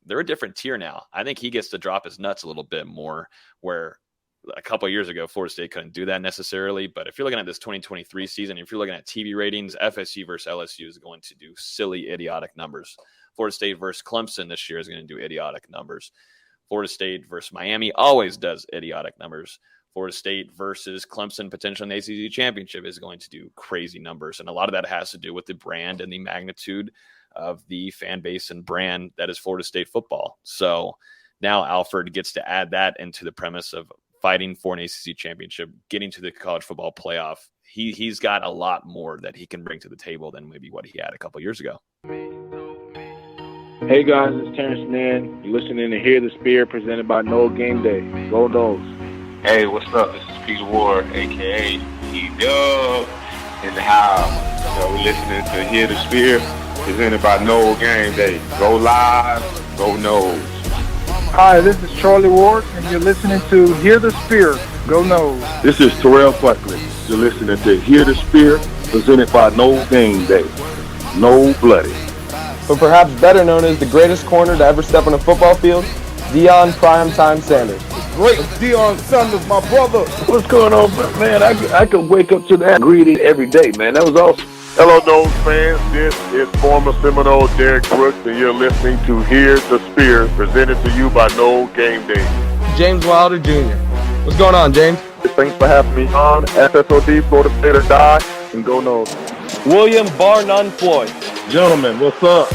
they're a different tier now. I think he gets to drop his nuts a little bit more, where a couple of years ago, Florida State couldn't do that necessarily. But if you're looking at this 2023 season, if you're looking at TV ratings, FSU versus LSU is going to do silly, idiotic numbers. Florida State versus Clemson this year is going to do idiotic numbers. Florida State versus Miami always does idiotic numbers. Florida State versus Clemson, potentially in the ACC championship, is going to do crazy numbers. And a lot of that has to do with the brand and the magnitude of the fan base and brand that is Florida State football. So now Alfred gets to add that into the premise of fighting for an ACC championship, getting to the college football playoff. He's got a lot more that he can bring to the table than maybe what he had a couple years ago. Hey guys, it's Terrence Nan. You're listening to Hear the Spirit, presented by Noel Game Day. Go Noles. Hey, what's up? This is Peter Ward, a.k.a. E-Dub, in the house. So we're listening to Hear the Spirit, presented by Noel Game Day. Go Live, go Noles. Hi, this is Charlie Ward, and you're listening to Hear the Spirit. Go Noles. This is Terrell Buckley. You're listening to Hear the Spirit, presented by Noel Game Day. No Bloody. But perhaps better known as the greatest corner to ever step on a football field, Deion Primetime Sanders. Great Deion Sanders, my brother. What's going on, man? I could wake up to that greeting every day, man. That was awesome. Hello, Noles fans. This is former Seminole Derek Brooks, and you're listening to Hear the Spirit, presented to you by Noel Game Day. James Wilder Jr. What's going on, James? Thanks for having me on. FSOD, Florida State or Die, and go Noles. William Bar None Floyd. Gentlemen, what's up?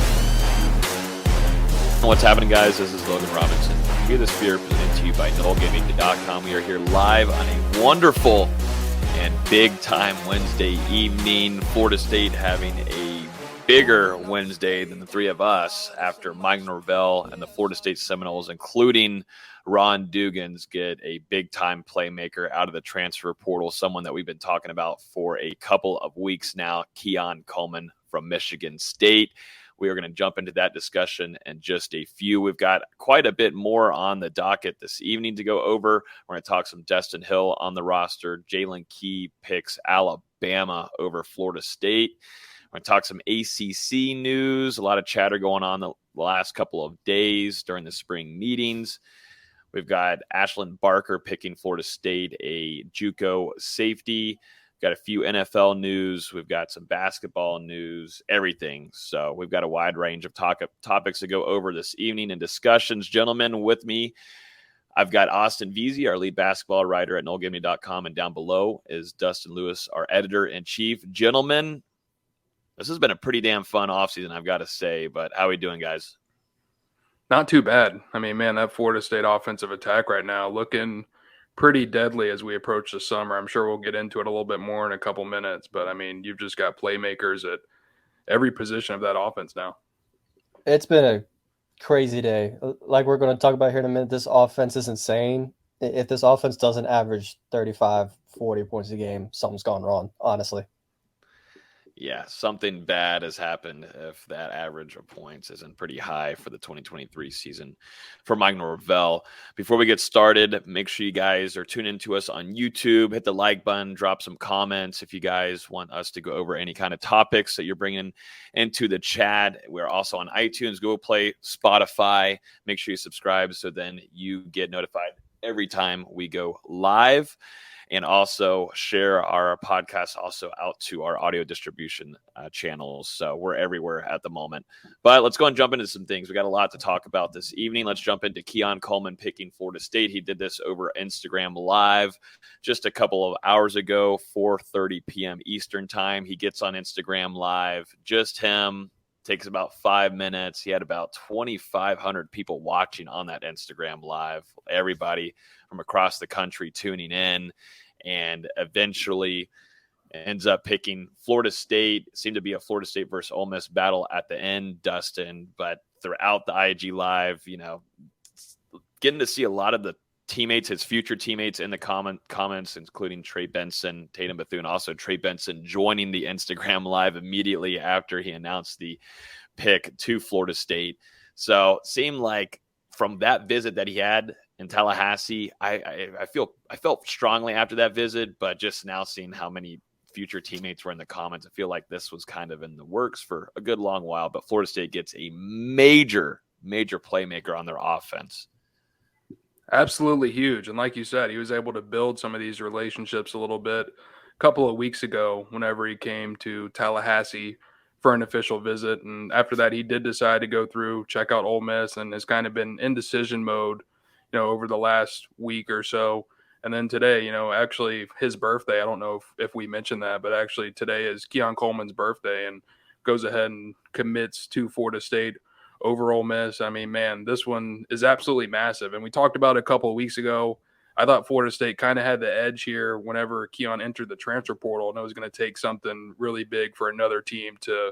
What's happening, guys? This is Logan Robinson. Hear the Spirit, presented to you by NoelGaming.com. We are here live on a wonderful and big-time Wednesday evening. Florida State having a bigger Wednesday than the three of us after Mike Norvell and the Florida State Seminoles, including Ron Dugans, get a big-time playmaker out of the transfer portal, someone that we've been talking about for a couple of weeks now, Keon Coleman from Michigan State. We are going to jump into that discussion in just a few. We've got quite a bit more on the docket this evening to go over. We're going to talk some Destyn Hill on the roster. Jaylen Key picks Alabama over Florida State. We're going to talk some ACC news. A lot of chatter going on the last couple of days during the spring meetings. We've got Ashlynd Barker picking Florida State, a JUCO safety. Got a few NFL news. We've got some basketball news, everything. So we've got a wide range of topics to go over this evening and discussions. Gentlemen, with me, I've got Austin Veazey, our lead basketball writer at NoelGaming.com, and down below is Dustin Lewis, our editor-in-chief. Gentlemen, this has been a pretty damn fun offseason, I've got to say, but how are we doing, guys? Not too bad. I mean, man, that Florida State offensive attack right now looking pretty deadly as we approach the summer. I'm sure we'll get into it a little bit more in a couple minutes, but I mean, you've just got playmakers at every position of that offense now. It's been a crazy day. Like we're going to talk about here in a minute, this offense is insane. If this offense doesn't average 35, 40 points a game, something's gone wrong, honestly. Yeah, something bad has happened if that average of points isn't pretty high for the 2023 season for Mike Norvell. Before we get started, make sure you guys are tuning into us on YouTube. Hit the like button, drop some comments if you guys want us to go over any kind of topics that you're bringing into the chat. We're also on iTunes, Google Play, Spotify. Make sure you subscribe so then you get notified every time we go live. And also share our podcast also out to our audio distribution channels. So we're everywhere at the moment. But let's go and jump into some things. We got a lot to talk about this evening. Let's jump into Keon Coleman picking Florida State. He did this over Instagram Live just a couple of hours ago, 4:30 p.m. Eastern time. He gets on Instagram Live, just him. Takes about 5 minutes. He had about 2,500 people watching on that Instagram Live. Everybody from across the country tuning in, and eventually ends up picking Florida State. It seemed to be a Florida State versus Ole Miss battle at the end, Dustin. But throughout the IG Live, you know, getting to see a lot of the teammates, his future teammates in the comments, including Trey Benson, Tatum Bethune, also Trey Benson joining the Instagram Live immediately after he announced the pick to Florida State. So it seemed like from that visit that he had in Tallahassee, I felt strongly after that visit, but just now seeing how many future teammates were in the comments, I feel like this was kind of in the works for a good long while. But Florida State gets a major major playmaker on their offense. Absolutely huge. And like you said, he was able to build some of these relationships a little bit a couple of weeks ago whenever he came to Tallahassee for an official visit. And after that, he did decide to go through, check out Ole Miss, and has kind of been in decision mode, over the last week or so. And then today, actually his birthday, I don't know if we mentioned that, but actually today is Keon Coleman's birthday, and goes ahead and commits to Florida State over Ole Miss. I mean, man, this one is absolutely massive. And we talked about it a couple of weeks ago. I thought Florida State kind of had the edge here whenever Keon entered the transfer portal, and it was going to take something really big for another team to,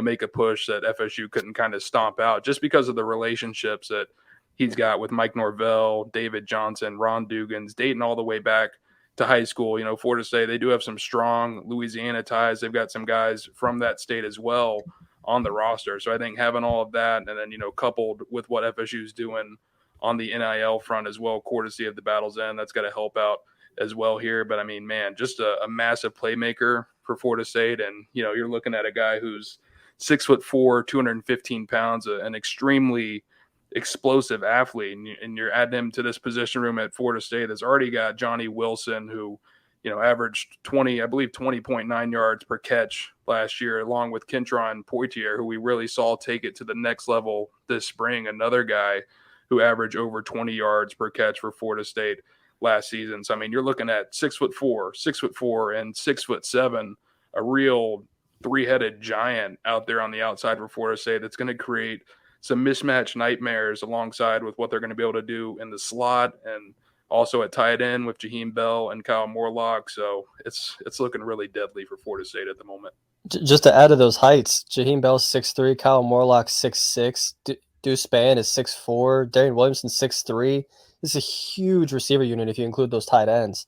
make a push that FSU couldn't kind of stomp out, just because of the relationships that he's got with Mike Norvell, David Johnson, Ron Dugans, dating all the way back to high school. Florida State, they do have some strong Louisiana ties. They've got some guys from that state as well on the roster. So I think having all of that, and then, coupled with what FSU is doing on the NIL front as well, courtesy of the Battle's End, that's got to help out as well here. But I mean, man, just a massive playmaker for Florida State. And, you're looking at a guy who's 6'4", 215 pounds, an extremely explosive athlete, and you're adding him to this position room at Florida State that's already got Johnny Wilson, who averaged 20.9 yards per catch last year, along with Kentron Poitier, who we really saw take it to the next level this spring, another guy who averaged over 20 yards per catch for Florida State last season. So I mean, you're looking at 6'4", and 6'7", a real three-headed giant out there on the outside for Florida State that's going to create some mismatch nightmares alongside with what they're going to be able to do in the slot, and also at tight end with Jaheim Bell and Kyle Morlock. So it's looking really deadly for Florida State at the moment. Just to add to those heights, Jaheim Bell's 6'3", Kyle Morlock 6'6", Deuce Spann is 6'4", Darian Williamson 6'3". This is a huge receiver unit if you include those tight ends.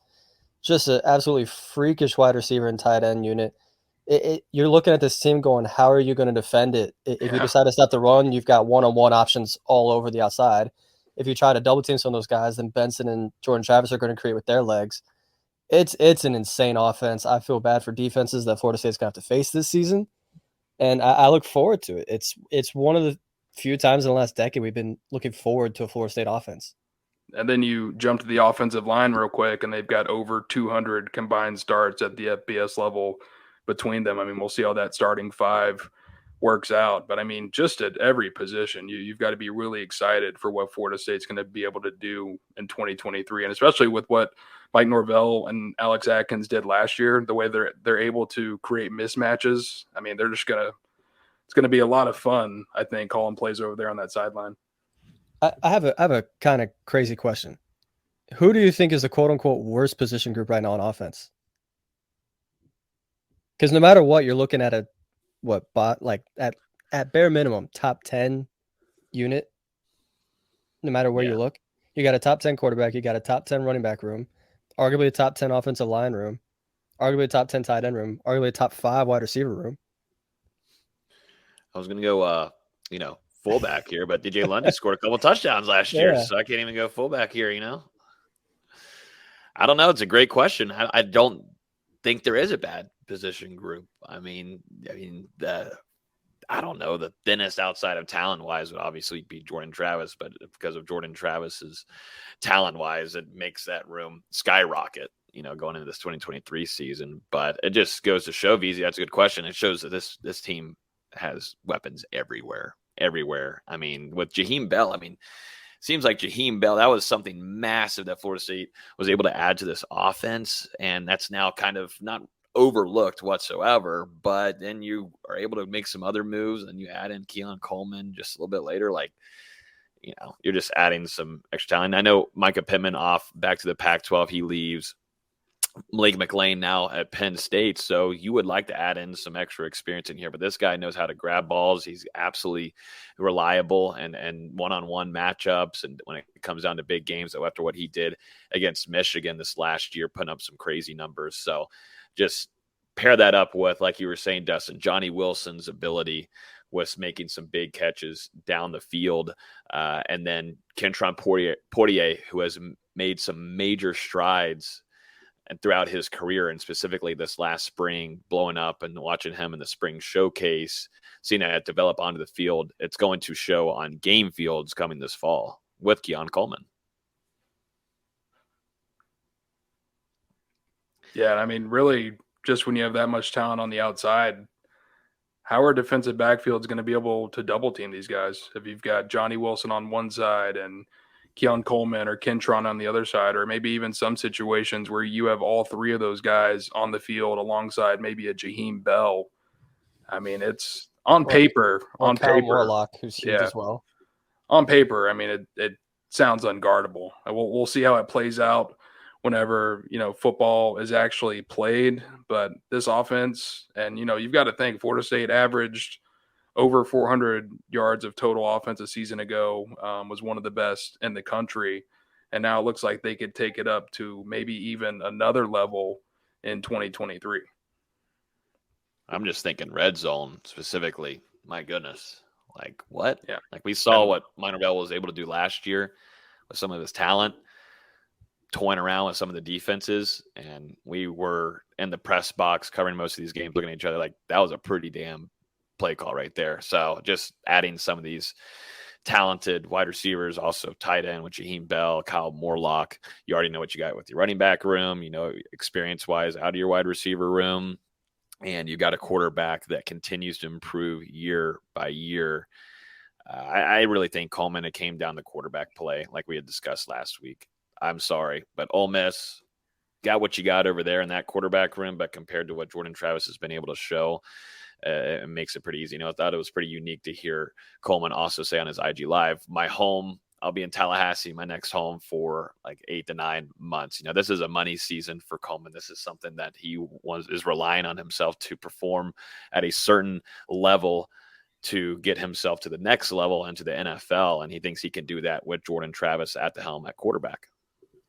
Just an absolutely freakish wide receiver and tight end unit. You're looking at this team going, how are you going to defend it? If you decide to stop the run, you've got one-on-one options all over the outside. If you try to double team some of those guys, then Benson and Jordan Travis are going to create with their legs. It's an insane offense. I feel bad for defenses that Florida State's going to have to face this season, and I look forward to it. It's one of the few times in the last decade we've been looking forward to a Florida State offense. And then you jump to the offensive line real quick, and they've got over 200 combined starts at the FBS level between them. I mean, we'll see how that starting five works out. But, I mean, just at every position, you've got to be really excited for what Florida State's going to be able to do in 2023, and especially with what Mike Norvell and Alex Atkins did last year, the way they're able to create mismatches. I mean, they're just going to – it's going to be a lot of fun, I think, calling plays over there on that sideline. I have a kind of crazy question. Who do you think is the quote-unquote worst position group right now on offense? Because no matter what, you're looking at at bare minimum top 10 unit. No matter where you look, you got a top 10 quarterback, you got a top 10 running back room, arguably a top 10 offensive line room, arguably a top 10 tight end room, arguably a top 5 wide receiver room. I was gonna go, fullback here, but DJ Lundy scored a couple touchdowns last year, so I can't even go fullback here. I don't know. It's a great question. I don't think there is a bad position group. I mean, I don't know. The thinnest outside of talent wise would obviously be Jordan Travis, but because of Jordan Travis's talent wise, it makes that room skyrocket, going into this 2023 season. But it just goes to show, VZ, that's a good question. It shows that this team has weapons everywhere. I mean, with Jaheim Bell, seems like Jaheim Bell, that was something massive that Florida State was able to add to this offense. And that's now kind of not overlooked whatsoever, but then you are able to make some other moves and you add in Keon Coleman just a little bit later. You're just adding some extra talent. I know Micah Pittman back to the Pac-12, he leaves. Malik McLean now at Penn State, so you would like to add in some extra experience in here, but this guy knows how to grab balls. He's absolutely reliable and one-on-one matchups, and when it comes down to big games, after what he did against Michigan this last year, putting up some crazy numbers. So just pair that up with, like you were saying, Dustin, Johnny Wilson's ability with making some big catches down the field, and then Kentron Poitier, who has made some major strides and throughout his career, and specifically this last spring, blowing up and watching him in the spring showcase, seeing that develop onto the field, it's going to show on game fields coming this fall with Keon Coleman. Yeah, I mean, really, just when you have that much talent on the outside, how are defensive backfields going to be able to double team these guys? If you've got Johnny Wilson on one side and Keon Coleman or Kentron on the other side, or maybe even some situations where you have all three of those guys on the field alongside maybe a Jaylen Bell. I mean, it's on paper. Or on Kyle paper, Morlock, who's huge as well. On paper, I mean, it sounds unguardable. We'll see how it plays out whenever, football is actually played. But this offense, and, you've got to think Florida State averaged over 400 yards of total offense a season ago, was one of the best in the country. And now it looks like they could take it up to maybe even another level in 2023. I'm just thinking red zone specifically. My goodness. Like what? Yeah. Like we saw what Minor Bell was able to do last year with some of his talent, toying around with some of the defenses. And we were in the press box covering most of these games, looking at each other like that was a pretty damn play call right there. So just adding some of these talented wide receivers, also tight end with Jaylen Bell, Kyle Morlock. You already know what you got with your running back room, experience-wise out of your wide receiver room. And you got a quarterback that continues to improve year by year. I really think Coleman, it came down to quarterback play like we had discussed last week. I'm sorry, but Ole Miss got what you got over there in that quarterback room, but compared to what Jordan Travis has been able to show, it makes it pretty easy. I thought it was pretty unique to hear Coleman also say on his IG Live, my home, I'll be in Tallahassee, my next home for like 8 to 9 months. This is a money season for Coleman. This is something that he is relying on himself to perform at a certain level to get himself to the next level and to the NFL. And he thinks he can do that with Jordan Travis at the helm at quarterback.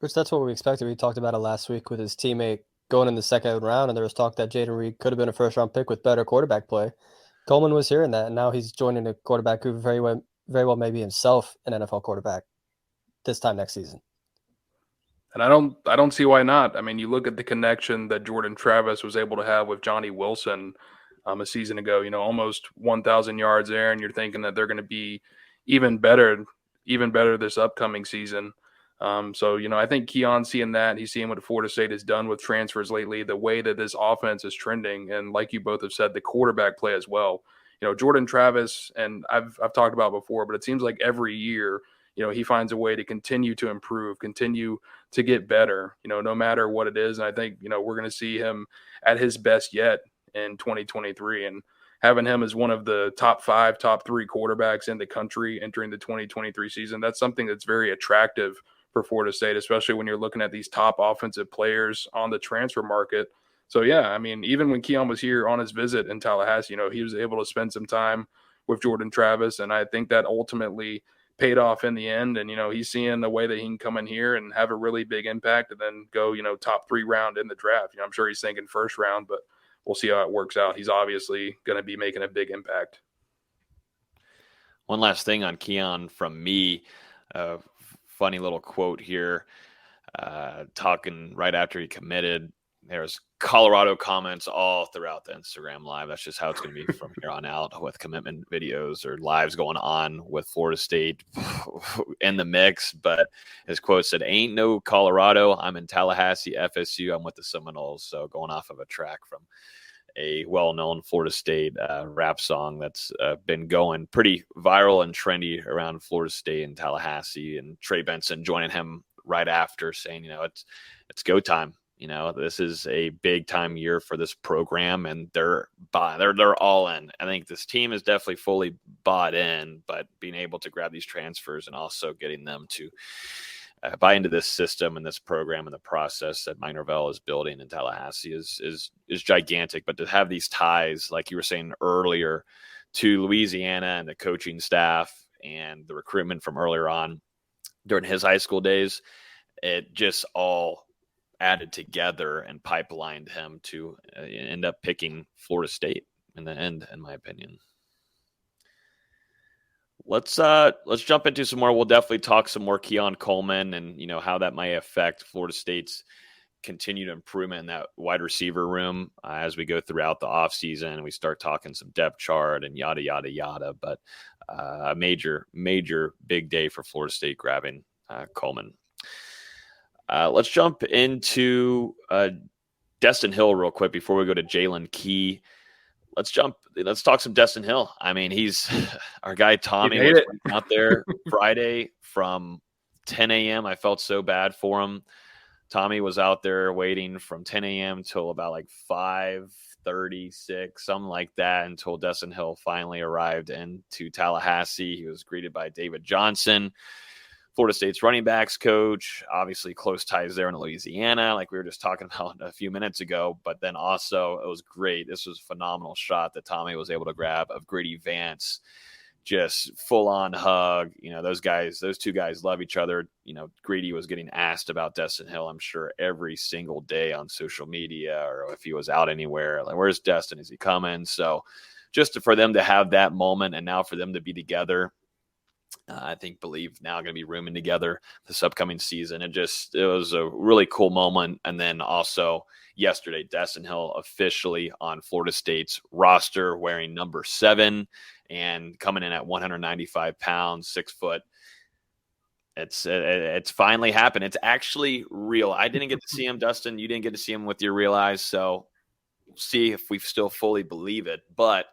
Which that's what we expected. We talked about it last week with his teammate going in the second round, and there was talk that Jaden Reed could have been a first-round pick with better quarterback play. Coleman was hearing that, and now he's joining a quarterback who very well may be himself an NFL quarterback this time next season. And I don't see why not. I mean, you look at the connection that Jordan Travis was able to have with Johnny Wilson a season ago, almost 1,000 yards there, and you're thinking that they're going to be even better this upcoming season. I think Keon seeing that, he's seeing what Florida State has done with transfers lately, the way that this offense is trending, and like you both have said, the quarterback play as well. Jordan Travis, and I've talked about before, but it seems like every year, he finds a way to continue to improve, continue to get better, no matter what it is. And I think, we're going to see him at his best yet in 2023, and having him as one of the top 5, top 3 quarterbacks in the country entering the 2023 season, that's something that's very attractive for Florida State, especially when you're looking at these top offensive players on the transfer market. So, yeah, I mean, even when Keon was here on his visit in Tallahassee, he was able to spend some time with Jordan Travis, and I think that ultimately paid off in the end. And, he's seeing the way that he can come in here and have a really big impact and then go, top 3 round in the draft. I'm sure he's thinking first round, but we'll see how it works out. He's obviously going to be making a big impact. One last thing on Keon from me, funny little quote here, talking right after he committed. There's Colorado comments all throughout the Instagram live. That's just how it's going to be from here on out with commitment videos or lives going on with Florida State in the mix. But his quote said, "Ain't no Colorado. I'm in Tallahassee, FSU. I'm with the Seminoles." So going off of a track from a well-known Florida State rap song that's been going pretty viral and trendy around Florida State and Tallahassee, and Trey Benson joining him right after saying, it's go time. This is a big time year for this program, and they're all in. I think this team is definitely fully bought in, but being able to grab these transfers and also getting them to buy into this system and this program and the process that Mike Norvell is building in Tallahassee is gigantic. But to have these ties, like you were saying earlier, to Louisiana and the coaching staff and the recruitment from earlier on during his high school days, it just all added together and pipelined him to end up picking Florida State in the end, in my opinion. Let's jump into some more. We'll definitely talk some more Keon Coleman and how that might affect Florida State's continued improvement in that wide receiver room as we go throughout the offseason. We start talking some depth chart and yada, yada, yada. But a major big day for Florida State grabbing Coleman. Let's jump into Destyn Hill real quick before we go to Jaylen Key. Let's talk some Destyn Hill. I mean, he's our guy Tommy was out there Friday from 10 a.m. I felt so bad for him. Tommy was out there waiting from 10 a.m. till about like 5:36, something like that, until Destyn Hill finally arrived into Tallahassee. He was greeted by David Johnson, Florida State's running backs coach. Obviously close ties there in Louisiana, like we were just talking about a few minutes ago. But then also it was great. This was a phenomenal shot that Tommy was able to grab of Grady Vance. Just full on hug. Those two guys love each other. Grady was getting asked about Destyn Hill, I'm sure, every single day on social media, or if he was out anywhere, like, where's Destyn? Is he coming? So just for them to have that moment and now for them to be together, I believe now going to be rooming together this upcoming season. It was a really cool moment. And then also yesterday, Destyn Hill officially on Florida State's roster wearing number 7 and coming in at 195 pounds, 6 foot. It's finally happened. It's actually real. I didn't get to see him, Dustin. You didn't get to see him with your real eyes. So we'll see if we still fully believe it. But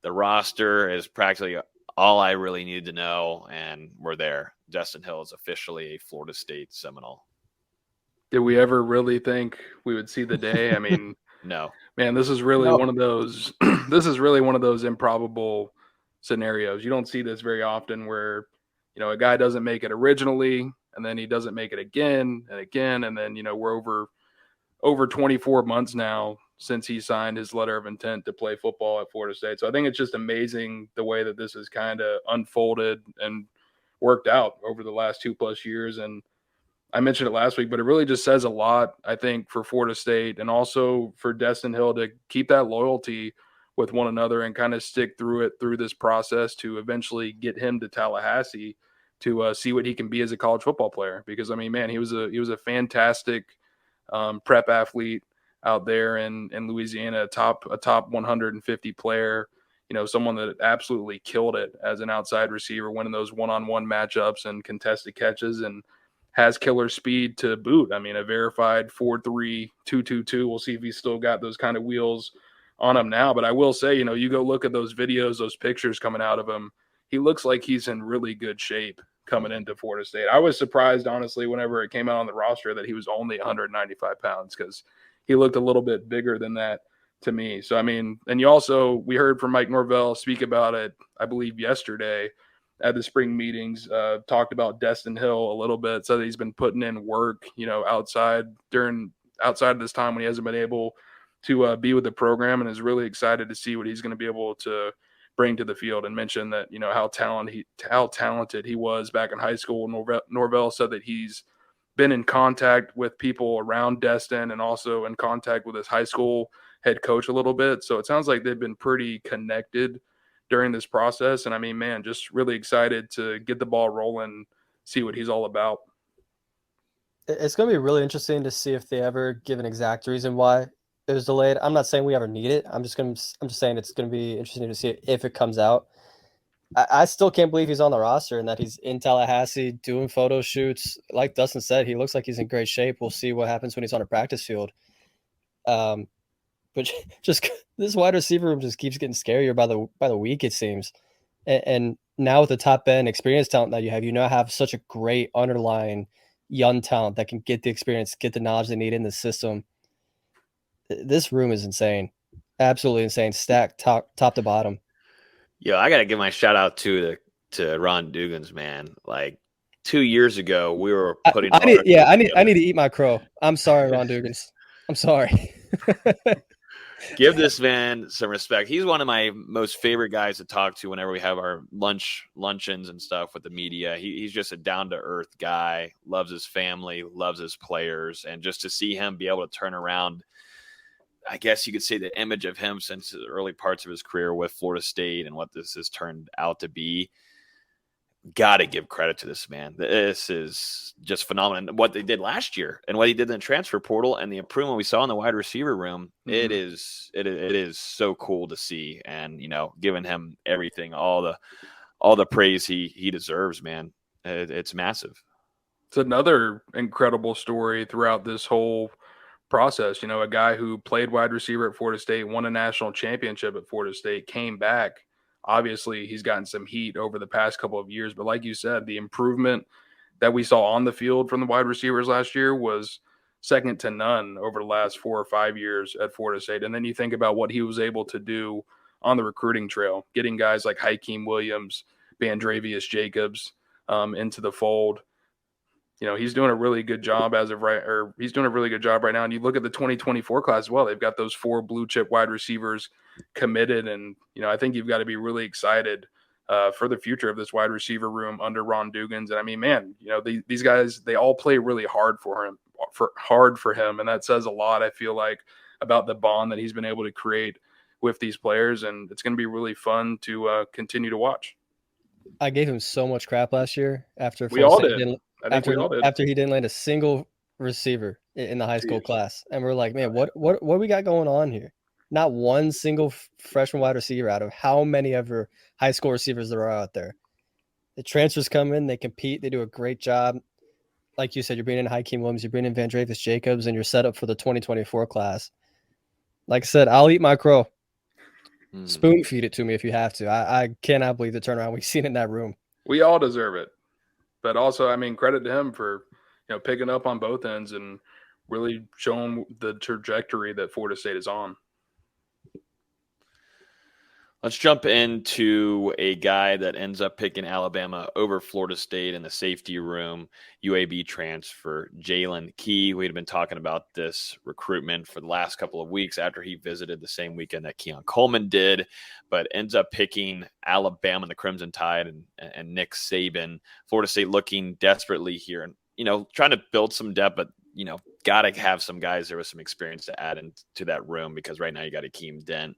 the roster is practically all I really needed to know, and we're there. Destyn Hill is officially a Florida State Seminole. Did we ever really think we would see the day? I mean, no. Man, this is really one of those. This is really one of those improbable scenarios. You don't see this very often, where a guy doesn't make it originally, and then he doesn't make it again and again, and then we're over 24 months now since he signed his letter of intent to play football at Florida State. So I think it's just amazing the way that this has kind of unfolded and worked out over the last 2+ years. And I mentioned it last week, but it really just says a lot, I think, for Florida State and also for Destyn Hill to keep that loyalty with one another and kind of stick through this process to eventually get him to Tallahassee to see what he can be as a college football player. Because, I mean, man, he was a fantastic prep athlete out there in Louisiana, a top 150 player, someone that absolutely killed it as an outside receiver, winning those one-on-one matchups and contested catches, and has killer speed to boot. I mean, a verified 4.3, 2.22. We'll see if he's still got those kind of wheels on him now. But I will say, you go look at those videos, those pictures coming out of him, he looks like he's in really good shape coming into Florida State. I was surprised, honestly, whenever it came out on the roster that he was only 195 pounds, because he looked a little bit bigger than that to me. So, I mean, and we heard from Mike Norvell speak about it, I believe, yesterday at the spring meetings, talked about Destyn Hill a little bit, said that he's been putting in work, outside of this time when he hasn't been able to be with the program, and is really excited to see what he's going to be able to bring to the field, and mentioned that, how talented he was back in high school. Norvell said that he's been in contact with people around Destyn and also in contact with his high school head coach a little bit. So it sounds like they've been pretty connected during this process. And I mean, man, just really excited to get the ball rolling, see what he's all about. It's going to be really interesting to see if they ever give an exact reason why it was delayed. I'm not saying we ever need it. I'm just saying it's going to be interesting to see it if it comes out. I still can't believe he's on the roster and that he's in Tallahassee doing photo shoots. Like Dustin said, he looks like he's in great shape. We'll see what happens when he's on a practice field. But just this wide receiver room just keeps getting scarier by the week, it seems. And now with the top end experience talent that you now have such a great underlying young talent that can get the experience, get the knowledge they need in the system. This room is insane. Absolutely insane. Stacked top to bottom. Yo, I got to give my shout out to Ron Dugans, man. Like 2 years ago, we were putting. I need to eat my crow. I'm sorry, Ron Dugans. I'm sorry. Give this man some respect. He's one of my most favorite guys to talk to whenever we have our luncheons and stuff with the media. He's just a down to earth guy. Loves his family, loves his players, and just to see him be able to turn around, I guess you could say, the image of him since the early parts of his career with Florida State and what this has turned out to be. got to give credit to this man. This is just phenomenal. What they did last year and what he did in the transfer portal and the improvement we saw in the wide receiver room, it is so cool to see. And, giving him everything, all the praise he deserves, man. It's massive. It's another incredible story throughout this whole process. A guy who played wide receiver at Florida State, won a national championship at Florida State, came back. Obviously, he's gotten some heat over the past couple of years, but like you said, the improvement that we saw on the field from the wide receivers last year was second to none over the last 4 or 5 years at Florida State. And then you think about what he was able to do on the recruiting trail, getting guys like Hakeem Williams, Bandravius Jacobs into the fold. He's doing a really good job he's doing a really good job right now. And you look at the 2024 class as well. They've got those 4 blue chip wide receivers committed. And, I think you've got to be really excited for the future of this wide receiver room under Ron Dugans. And I mean, man, these guys, they all play really hard for him. And that says a lot, I feel like, about the bond that he's been able to create with these players. And it's going to be really fun to continue to watch. I gave him so much crap last year after we all did. After he didn't land a single receiver in the high school class. And we're like, man, what we got going on here? Not one single freshman wide receiver out of how many ever high school receivers there are out there. The transfers come in, they compete, they do a great job. Like you said, you're bringing in Hakeem Williams, you're bringing in Bandravius Jacobs, and you're set up for the 2024 class. Like I said, I'll eat my crow. Spoon feed it to me if you have to. I cannot believe the turnaround we've seen in that room. We all deserve it. But also, I mean, credit to him for, picking up on both ends and really showing the trajectory that Florida State is on. Let's jump into a guy that ends up picking Alabama over Florida State in the safety room, UAB transfer, Jaylen Key. We had been talking about this recruitment for the last couple of weeks after he visited the same weekend that Keon Coleman did, but ends up picking Alabama and the Crimson Tide and Nick Saban. Florida State looking desperately here and, trying to build some depth, but, got to have some guys there with some experience to add into that room because right now you got Akeem Dent.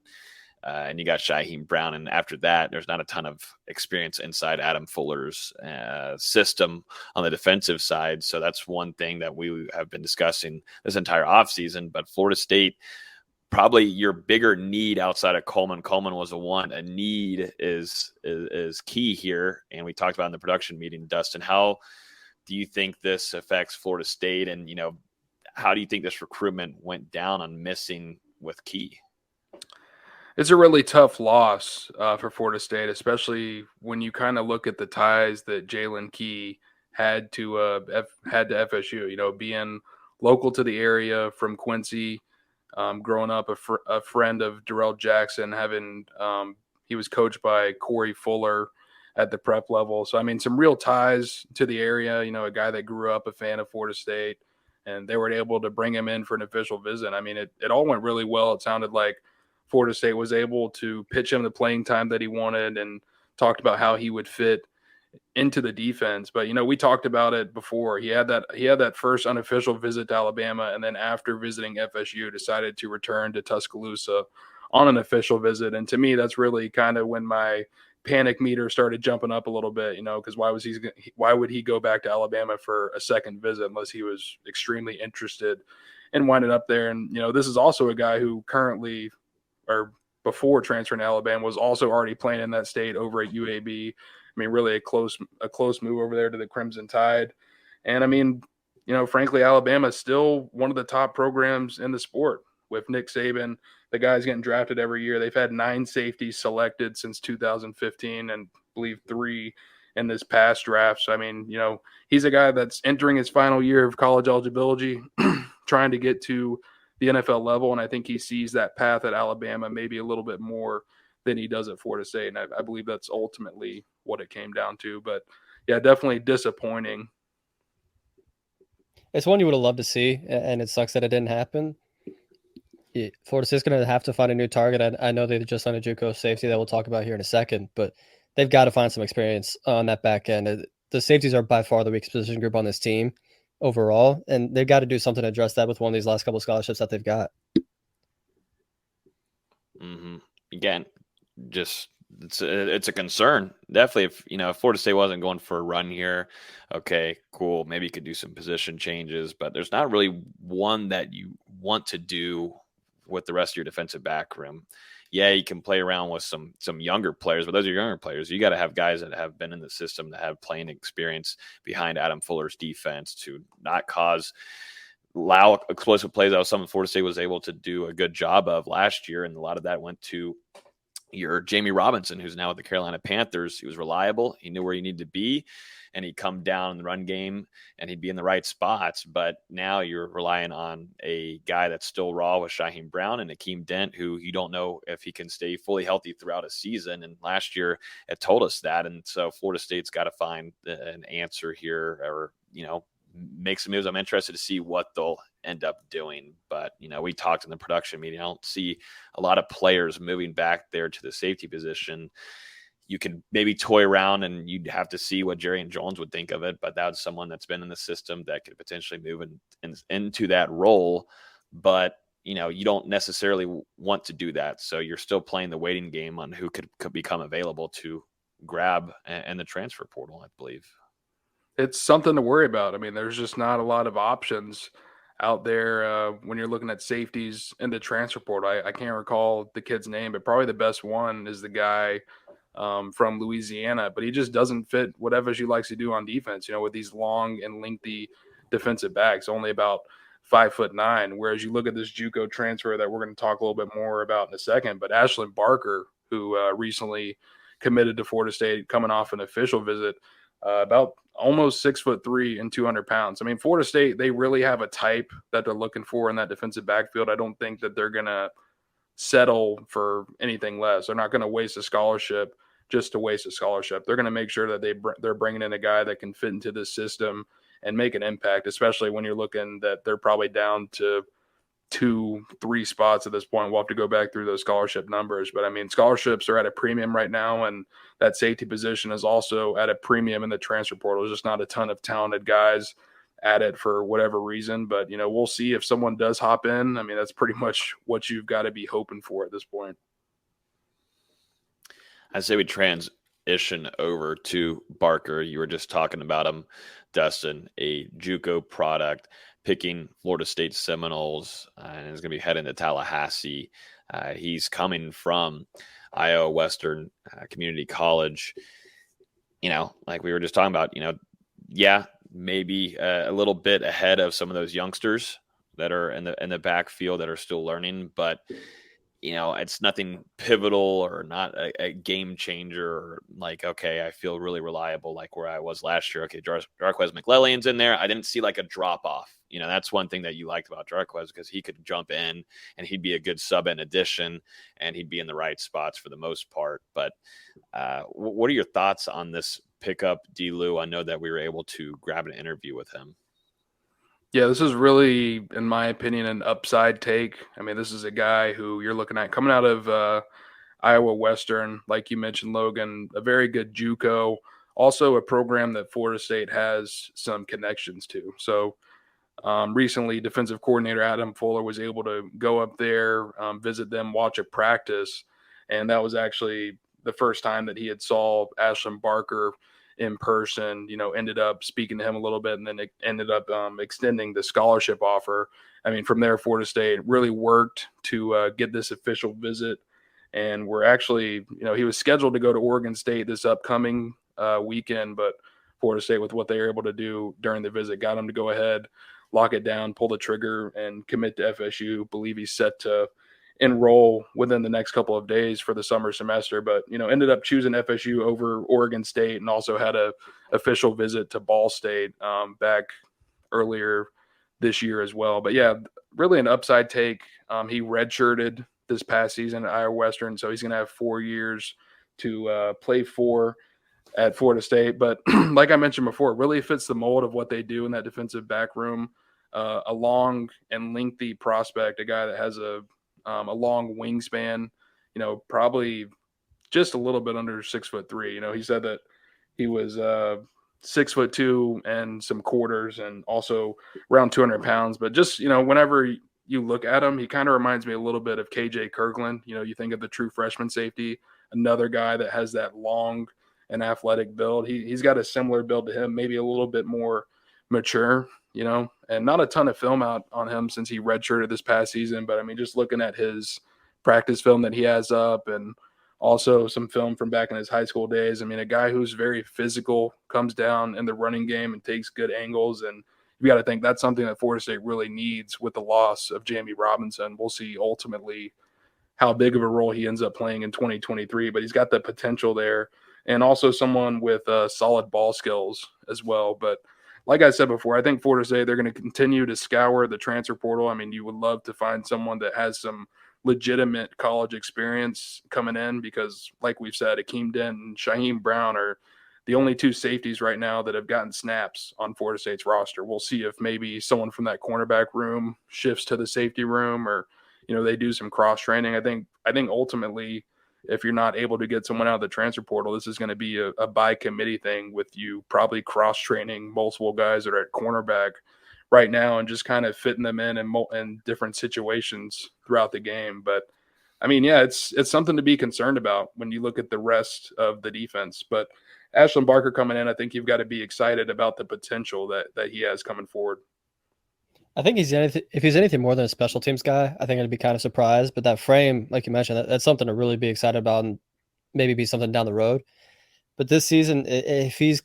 And you got Shyheim Brown. And after that, there's not a ton of experience inside Adam Fuller's system on the defensive side. So that's one thing that we have been discussing this entire offseason. But Florida State, probably your bigger need outside of Coleman. Coleman was a want. A need is key here. And we talked about in the production meeting, Dustin, how do you think this affects Florida State? And, how do you think this recruitment went down on missing with Key? It's a really tough loss for Florida State, especially when you kind of look at the ties that Jaylen Key had to FSU. Being local to the area from Quincy, growing up a friend of Darrell Jackson, he was coached by Corey Fuller at the prep level. So I mean, some real ties to the area. A guy that grew up a fan of Florida State, and they were able to bring him in for an official visit. I mean, it all went really well. It sounded like Florida State was able to pitch him the playing time that he wanted and talked about how he would fit into the defense. But, we talked about it before. He had that first unofficial visit to Alabama, and then after visiting FSU, decided to return to Tuscaloosa on an official visit. And to me, that's really kind of when my panic meter started jumping up a little bit, because why would he go back to Alabama for a second visit unless he was extremely interested in winding up there? And, this is also a guy who currently – or before transferring to Alabama, was also already playing in that state over at UAB. I mean, really a close move over there to the Crimson Tide. And I mean, frankly, Alabama is still one of the top programs in the sport with Nick Saban. The guy's getting drafted every year. They've had 9 safeties selected since 2015 and I believe 3 in this past draft. So, I mean, he's a guy that's entering his final year of college eligibility, trying to get to the NFL level, and I think he sees that path at Alabama maybe a little bit more than he does at Florida State, and I believe that's ultimately what it came down to. But, yeah, definitely disappointing. It's one you would have loved to see, and it sucks that it didn't happen. Florida State's going to have to find a new target. I know they just signed a JUCO safety that we'll talk about here in a second, but they've got to find some experience on that back end. The safeties are by far the weakest position group on this team overall, and they've got to do something to address that with one of these last couple of scholarships that they've got. Again, just it's a concern. Definitely, if Florida State wasn't going for a run here, okay, cool. Maybe you could do some position changes, but there's not really one that you want to do with the rest of your defensive back room. Yeah, you can play around with some younger players, but those are younger players. You got to have guys that have been in the system, that have playing experience behind Adam Fuller's defense to not allow explosive plays. That was something Florida State was able to do a good job of last year, and a lot of that went to your Jamie Robinson, who's now with the Carolina Panthers. He was reliable. He knew where he needed to be, and he'd come down in the run game, and he'd be in the right spots. But now you're relying on a guy that's still raw with Shyheim Brown and Akeem Dent, who you don't know if he can stay fully healthy throughout a season. And last year it told us that. And so Florida State's got to find an answer here, or, make some moves. I'm interested to see what they'll end up doing. But, we talked in the production meeting. I don't see a lot of players moving back there to the safety position. You can maybe toy around, and you'd have to see what Jerry and Jones would think of it. But that's someone that's been in the system that could potentially move into that role. But, you don't necessarily want to do that. So you're still playing the waiting game on who could become available to grab in the transfer portal, I believe. It's something to worry about. I mean, there's just not a lot of options out there when you're looking at safeties in the transfer portal. I can't recall the kid's name, but probably the best one is the guy from Louisiana, but he just doesn't fit what FSU likes to do on defense, with these long and lengthy defensive backs, only about 5'9". Whereas you look at this JUCO transfer that we're going to talk a little bit more about in a second, but Ashlynd Barker, who recently committed to Florida State, coming off an official visit, about almost 6'3" and 200 pounds. I mean, Florida State, they really have a type that they're looking for in that defensive backfield. I don't think that they're going to settle for anything less. They're not going to waste a scholarship just to waste a scholarship. They're going to make sure that they're bringing in a guy that can fit into this system and make an impact, especially when you're looking that they're probably down to 2-3 spots at this point. We'll have to go back through those scholarship numbers, but I mean, scholarships are at a premium right now, and that safety position is also at a premium in the transfer portal. There's just not a ton of talented guys at it for whatever reason, but we'll see if someone does hop in. I mean, that's pretty much what you've got to be hoping for at this point. I say we transition over to Barker. You were just talking about him, Dustin, a JUCO product, picking Florida State Seminoles, and is going to be heading to Tallahassee. He's coming from Iowa Western Community College. Like we were just talking about, maybe a little bit ahead of some of those youngsters that are in the backfield that are still learning, but it's nothing pivotal or not a game changer, or like, okay, I feel really reliable like where I was last year. Okay, Jarquez McClellan's in there. I didn't see like a drop off. That's one thing that you liked about Jarquez, because he could jump in and he'd be a good sub-in addition, and he'd be in the right spots for the most part. But what are your thoughts on this pickup, D-Lou? I know that we were able to grab an interview with him. Yeah, this is really, in my opinion, an upside take. I mean, this is a guy who you're looking at coming out of Iowa Western, like you mentioned, Logan, a very good JUCO, also a program that Florida State has some connections to. So recently, defensive coordinator Adam Fuller was able to go up there, visit them, watch a practice, and that was actually the first time that he had saw Ashlynd Barker in person, ended up speaking to him a little bit, and then it ended up extending the scholarship offer. I mean, from there, Florida State really worked to get this official visit. And we're actually, he was scheduled to go to Oregon State this upcoming weekend, but Florida State, with what they were able to do during the visit, got him to go ahead, lock it down, pull the trigger, and commit to FSU. Believe he's set to enroll within the next couple of days for the summer semester, but ended up choosing FSU over Oregon State, and also had a official visit to Ball State back earlier this year as well. But yeah, really an upside take. He redshirted this past season at Iowa Western, so he's going to have 4 years to play for at Florida State. But like I mentioned before, it really fits the mold of what they do in that defensive back room. A long and lengthy prospect, a guy that has a long wingspan, probably just a little bit under 6'3". He said that he was 6'2" and some quarters, and also around 200 pounds. But just, whenever you look at him, he kind of reminds me a little bit of KJ Kirkland. You think of the true freshman safety another guy that has that long and athletic build. He's got a similar build to him, maybe a little bit more mature, and not a ton of film out on him since he redshirted this past season. But I mean, just looking at his practice film that he has up and also some film from back in his high school days. I mean, a guy who's very physical, comes down in the running game and takes good angles. And you got to think that's something that Florida State really needs with the loss of Jamie Robinson. We'll see ultimately how big of a role he ends up playing in 2023, but he's got the potential there, and also someone with solid ball skills as well. But like I said before, I think Florida State, they're going to continue to scour the transfer portal. I mean, you would love to find someone that has some legitimate college experience coming in, because like we've said, Akeem Dent and Shaheem Brown are the only two safeties right now that have gotten snaps on Florida State's roster. We'll see if maybe someone from that cornerback room shifts to the safety room, or they do some cross training. I think ultimately, if you're not able to get someone out of the transfer portal, this is going to be a by committee thing, with you probably cross training multiple guys that are at cornerback right now and just kind of fitting them in different situations throughout the game. But I mean, yeah, it's something to be concerned about when you look at the rest of the defense. But Ashlynd Barker coming in, I think you've got to be excited about the potential that he has coming forward. I think if he's anything more than a special teams guy, I think I'd be kind of surprised. But that frame, like you mentioned, that's something to really be excited about and maybe be something down the road. But this season, if he's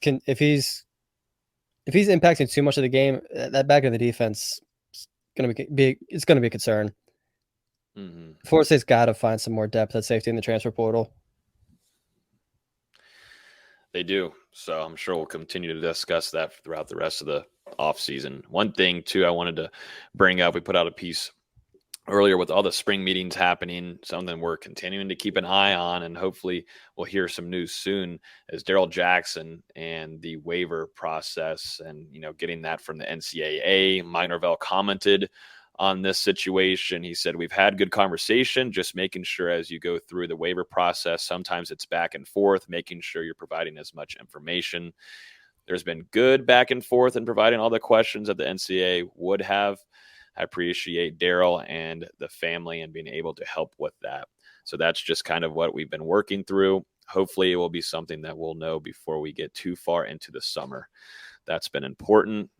impacting too much of the game, that back of the defense is going to be a concern. Mm-hmm. Florida State's got to find some more depth at safety in the transfer portal. They do. So I'm sure we'll continue to discuss that throughout the rest of the offseason. One thing, too, I wanted to bring up, we put out a piece earlier with all the spring meetings happening, something we're continuing to keep an eye on, and hopefully we'll hear some news soon, as Darrell Jackson and the waiver process and, getting that from the NCAA. Mike Norvell commented on this situation. He said, we've had good conversation, just making sure as you go through the waiver process, sometimes it's back and forth, making sure you're providing as much information. There's been good back and forth in providing all the questions that the NCAA would have. I appreciate Darrell and the family and being able to help with that. So that's just kind of what we've been working through. Hopefully it will be something that we'll know before we get too far into the summer. That's been important.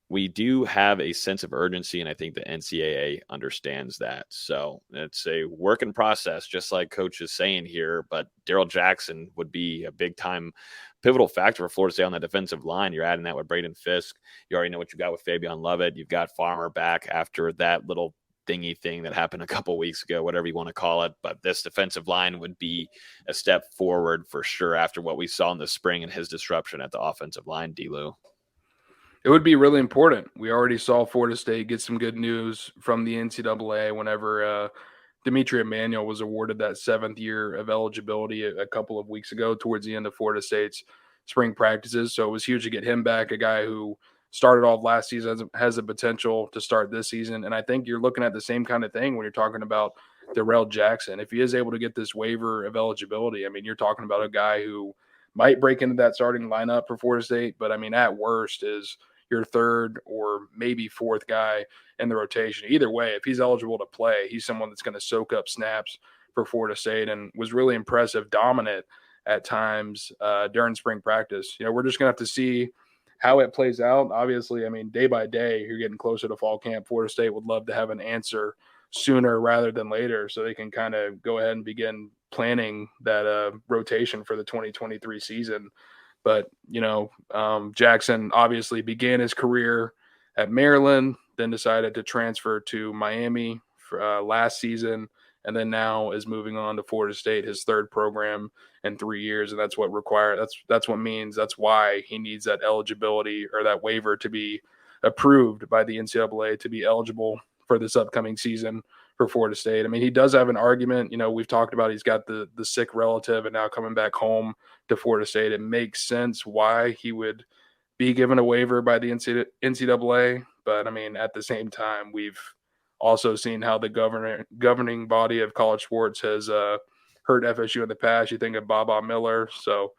We do have a sense of urgency, and I think the NCAA understands that. So it's a work in process, just like Coach is saying here, but Darrell Jackson would be a big-time pivotal factor for Florida State on that defensive line. You're adding that with Braden Fisk. You already know what you got with Fabian Lovett. You've got Farmer back after that little thingy thing that happened a couple weeks ago, whatever you want to call it. But this defensive line would be a step forward for sure after what we saw in the spring and his disruption at the offensive line, D-Lou. It would be really important. We already saw Florida State get some good news from the NCAA whenever Dimitri Emmanuel was awarded that 7th year of eligibility a couple of weeks ago towards the end of Florida State's spring practices. So it was huge to get him back, a guy who started off last season, has the potential to start this season. And I think you're looking at the same kind of thing when you're talking about Darrell Jackson. If he is able to get this waiver of eligibility, I mean, you're talking about a guy who might break into that starting lineup for Florida State, but I mean, at worst is your 3rd or maybe 4th guy in the rotation. Either way, if he's eligible to play, he's someone that's going to soak up snaps for Florida State and was really impressive, dominant at times during spring practice. We're just going to have to see how it plays out. Obviously, I mean, day by day, you're getting closer to fall camp. Florida State would love to have an answer sooner rather than later so they can kind of go ahead and begin planning that rotation for the 2023 season. But, Jackson obviously began his career at Maryland, then decided to transfer to Miami for, last season, and then now is moving on to Florida State, his 3rd program in 3 years. And that's what that's why he needs that eligibility or that waiver to be approved by the NCAA to be eligible for this upcoming season for Florida State. I mean, he does have an argument. We've talked about he's got the sick relative and now coming back home to Florida State. It makes sense why he would be given a waiver by the NCAA. But, I mean, at the same time, we've also seen how the governing body of college sports has hurt FSU in the past. You think of Bob Miller. So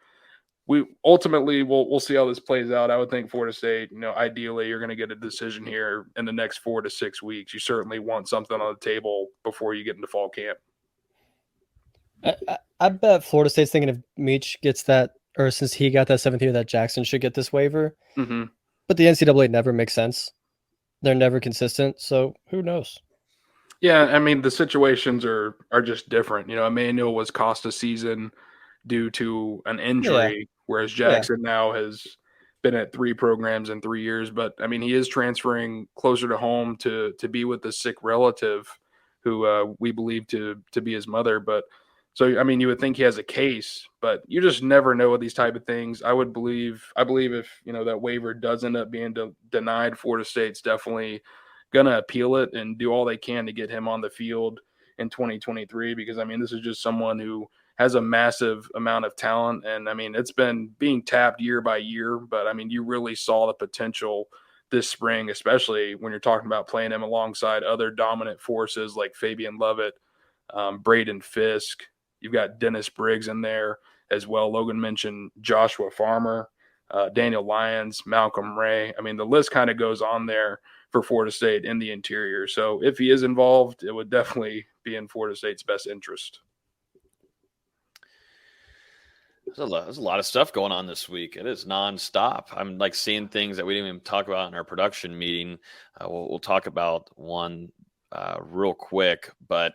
we ultimately we'll see how this plays out. I would think Florida State, ideally you're going to get a decision here in the next 4 to 6 weeks. You certainly want something on the table before you get into fall camp. I bet Florida State's thinking if Meach gets that, or since he got that 7th year, that Jackson should get this waiver. Mm-hmm. But the NCAA never makes sense. They're never consistent, so who knows? Yeah, I mean, the situations are just different. Emmanuel was cost a season due to an injury, whereas Jackson now has been at 3 programs in 3 years. But, I mean, he is transferring closer to home to be with the sick relative who we believe to be his mother. But so, I mean, you would think he has a case, but you just never know with these type of things. I believe if, that waiver does end up being denied, Florida State's definitely going to appeal it and do all they can to get him on the field in 2023, because, I mean, this is just someone who has a massive amount of talent. And, I mean, it's been being tapped year by year, but, I mean, you really saw the potential this spring, especially when you're talking about playing him alongside other dominant forces like Fabian Lovett, Braden Fisk. You've got Dennis Briggs in there as well. Logan mentioned Joshua Farmer, Daniel Lyons, Malcolm Ray. I mean, the list kind of goes on there for Florida State in the interior. So if he is involved, it would definitely be in Florida State's best interest. There's a lot of stuff going on this week. It is nonstop. I'm like seeing things that we didn't even talk about in our production meeting. We'll talk about one real quick, but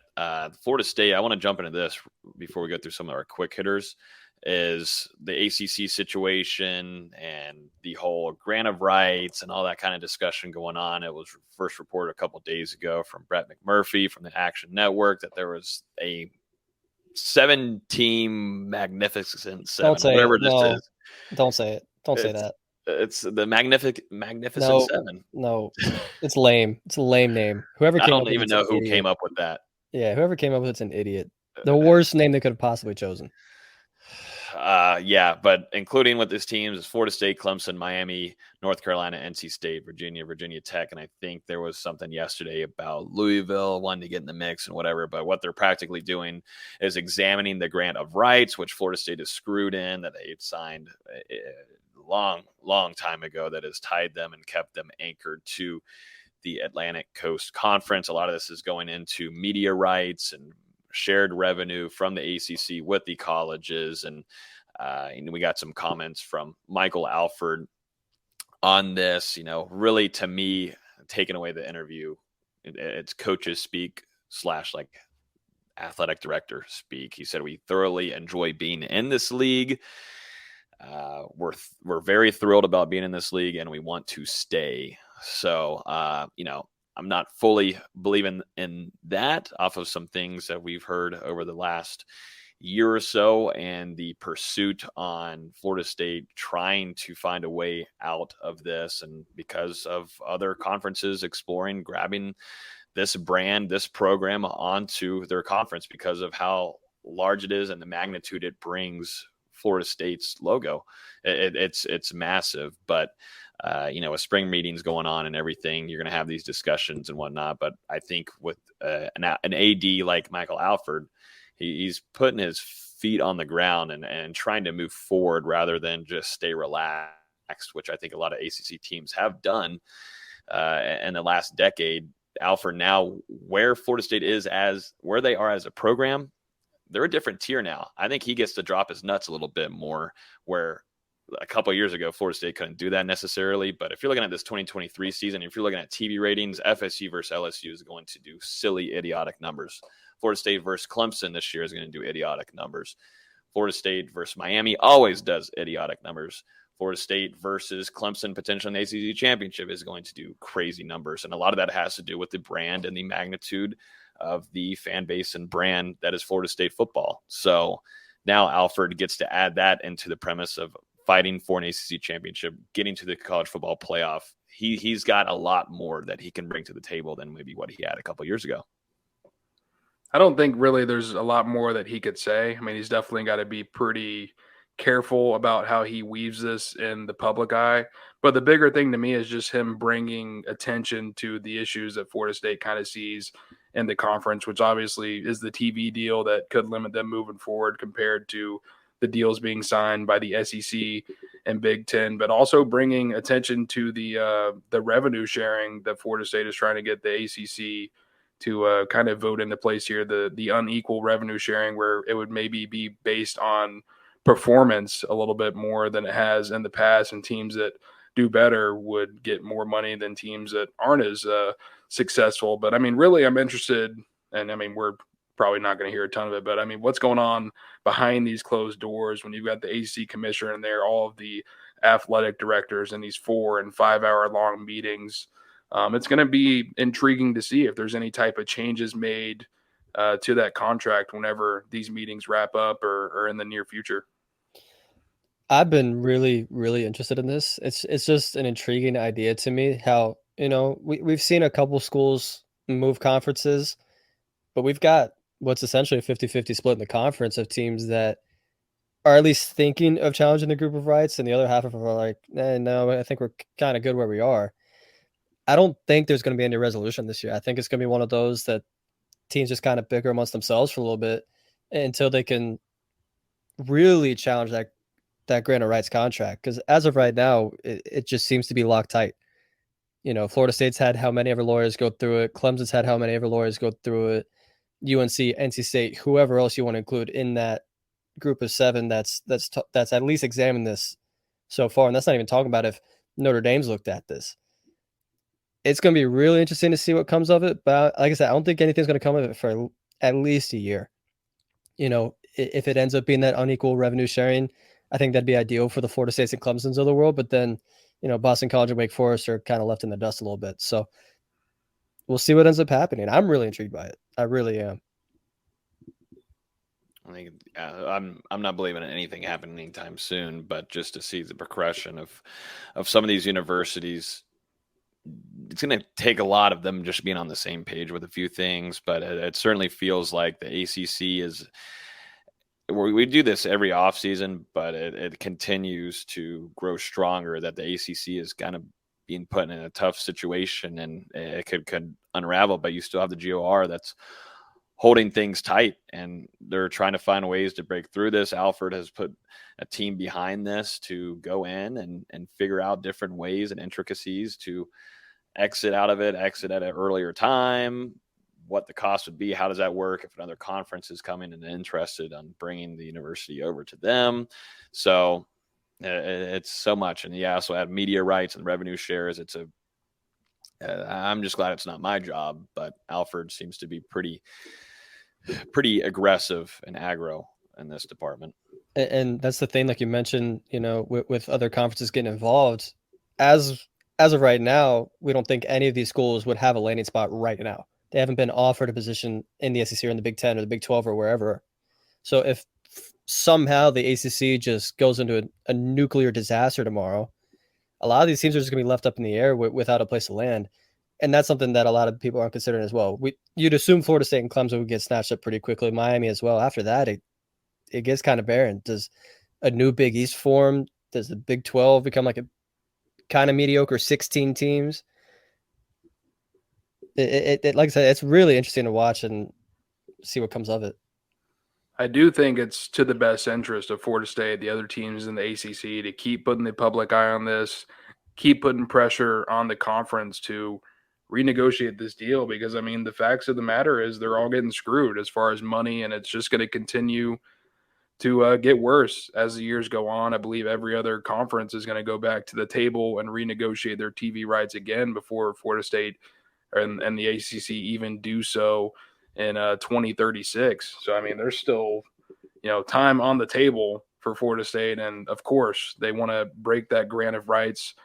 Florida State, I want to jump into this before we go through some of our quick hitters, is the ACC situation and the whole grant of rights and all that kind of discussion going on. It was first reported a couple of days ago from Brett McMurphy from the Action Network that there was a 7-team magnificent 7, whatever this is. Don't say it. Don't say that. It's the magnificent 7. No, it's lame. It's a lame name. I don't even know who came up with that. Yeah, whoever came up with it's an idiot. The worst name they could have possibly chosen. Yeah, but including with this teams is Florida State, Clemson, Miami, North Carolina, NC State, Virginia Tech, and I think there was something yesterday about Louisville wanting to get in the mix and whatever. But what they're practically doing is examining the grant of rights, which Florida State is screwed in, that they signed a long time ago, that has tied them and kept them anchored to the Atlantic Coast Conference. A lot of this is going into media rights and shared revenue from the ACC with the colleges. And we got some comments from Michael Alford on this, really, to me, taking away the interview. It's coaches speak / like athletic director speak. He said, "We thoroughly enjoy being in this league. We're very thrilled about being in this league and we want to stay." So, I'm not fully believing in that off of some things that we've heard over the last year or so, and the pursuit on Florida State trying to find a way out of this, and because of other conferences exploring grabbing this brand, this program onto their conference because of how large it is and the magnitude it brings Florida State's logo. It's massive, but with spring meetings going on and everything, you're going to have these discussions and whatnot. But I think with an AD like Michael Alford, he's putting his feet on the ground and trying to move forward rather than just stay relaxed, which I think a lot of ACC teams have done in the last decade. Alford, now where Florida State is where they are as a program, they're a different tier now. I think he gets to drop his nuts a little bit more, where a couple of years ago, Florida State couldn't do that necessarily. But if you're looking at this 2023 season, if you're looking at TV ratings, FSU versus LSU is going to do silly, idiotic numbers. Florida State versus Clemson this year is going to do idiotic numbers. Florida State versus Miami always does idiotic numbers. Florida State versus Clemson, potentially in the ACC championship, is going to do crazy numbers. And a lot of that has to do with the brand and the magnitude of the fan base and brand that is Florida State football. So now Alford gets to add that into the premise of fighting for an ACC championship, getting to the college football playoff. He's got a lot more that he can bring to the table than maybe what he had a couple of years ago. I don't think really there's a lot more that he could say. I mean, he's definitely got to be pretty careful about how he weaves this in the public eye. But the bigger thing to me is just him bringing attention to the issues that Florida State kind of sees in the conference, which obviously is the TV deal that could limit them moving forward compared to the deals being signed by the SEC and Big Ten, but also bringing attention to the revenue sharing that Florida State is trying to get the ACC to kind of vote into place here, the unequal revenue sharing, where it would maybe be based on performance a little bit more than it has in the past, and teams that do better would get more money than teams that aren't as successful. But I mean, really, I'm interested, and I mean, we're probably not going to hear a ton of it, but I mean, what's going on behind these closed doors when you've got the ACC commissioner in there, all of the athletic directors in these 4 and 5 hour long meetings? It's going to be intriguing to see if there's any type of changes made to that contract whenever these meetings wrap up or in the near future. I've been really, really interested in this. It's just an intriguing idea to me how, we've seen a couple schools move conferences, but we've got what's essentially a 50-50 split in the conference of teams that are at least thinking of challenging the group of rights, and the other half of them are like, no, I think we're kind of good where we are. I don't think there's going to be any resolution this year. I think it's going to be one of those that teams just kind of bicker amongst themselves for a little bit until they can really challenge that grant of rights contract. Because as of right now, it just seems to be locked tight. Florida State's had how many ever lawyers go through it. Clemson's had how many ever lawyers go through it. UNC, NC State, whoever else you want to include in that group of 7 that's at least examined this so far. And that's not even talking about if Notre Dame's looked at this. It's going to be really interesting to see what comes of it. But like I said, I don't think anything's going to come of it for at least a year. If it ends up being that unequal revenue sharing, I think that'd be ideal for the Florida States and Clemsons of the world. But then, Boston College and Wake Forest are kind of left in the dust a little bit. So we'll see what ends up happening. I'm really intrigued by it. I really am. I think I'm not believing in anything happening anytime soon, but just to see the progression of some of these universities, it's going to take a lot of them just being on the same page with a few things. But it certainly feels like the ACC is. We do this every offseason, but it continues to grow stronger, that the ACC is kind of being put in a tough situation, and it could unravel, but you still have the GOR that's holding things tight, and they're trying to find ways to break through this. Alfred has put a team behind this to go in and figure out different ways and intricacies to exit out of it, exit at an earlier time, what the cost would be, how does that work if another conference is coming and interested on bringing the university over to them. So it's so much. And yeah, also add media rights and revenue shares. I'm just glad it's not my job, but Alfred seems to be pretty aggressive and aggro in this department. And that's the thing, like you mentioned, with other conferences getting involved, as of right now, we don't think any of these schools would have a landing spot right now. They haven't been offered a position in the SEC or in the Big 10 or the Big 12 or wherever. So if somehow the ACC just goes into a nuclear disaster tomorrow, a lot of these teams are just going to be left up in the air without a place to land. And that's something that a lot of people aren't considering as well. You'd assume Florida State and Clemson would get snatched up pretty quickly. Miami as well. After that, it gets kind of barren. Does a new Big East form? Does the Big 12 become like a kind of mediocre 16 teams? It like I said, it's really interesting to watch and see what comes of it. I do think it's to the best interest of Florida State, the other teams in the ACC, to keep putting the public eye on this, keep putting pressure on the conference to renegotiate this deal, because, I mean, the facts of the matter is they're all getting screwed as far as money, and it's just going to continue to get worse as the years go on. I believe every other conference is going to go back to the table and renegotiate their TV rights again before Florida State and the ACC even do so in 2036. So, I mean, there's still, time on the table for Florida State. And of course, they want to break that grant of rights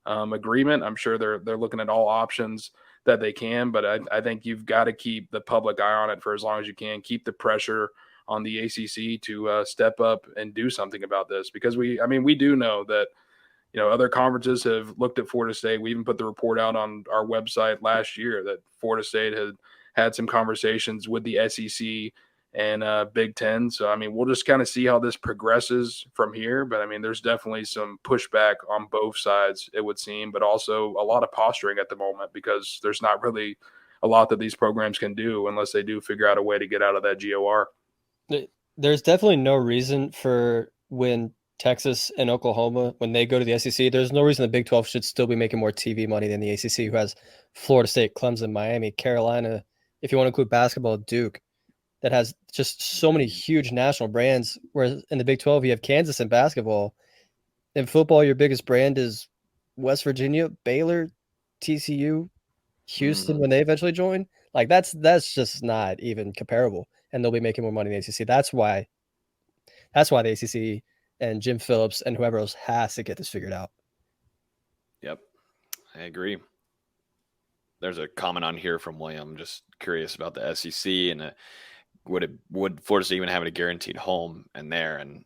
agreement. I'm sure they're looking at all options that they can, but I think you've got to keep the public eye on it for as long as you can. Keep the pressure on the ACC to step up and do something about this, because we do know that, other conferences have looked at Florida State. We even put the report out on our website last year that Florida State had some conversations with the SEC and Big Ten. So, I mean, we'll just kind of see how this progresses from here. But, I mean, there's definitely some pushback on both sides, it would seem, but also a lot of posturing at the moment, because there's not really a lot that these programs can do unless they do figure out a way to get out of that GOR. There's definitely no reason for when Texas and Oklahoma, when they go to the SEC, there's no reason the Big 12 should still be making more TV money than the ACC, who has Florida State, Clemson, Miami, Carolina, if you want to include basketball, Duke, that has just so many huge national brands. Whereas in the Big 12, you have Kansas in basketball. In football, your biggest brand is West Virginia, Baylor, TCU, Houston when they eventually join. Like that's just not even comparable. And they'll be making more money in the ACC. That's why the ACC and Jim Phillips and whoever else has to get this figured out. Yep, I agree. There's a comment on here from William, just curious about the SEC and would Florida State even have a guaranteed home in there? And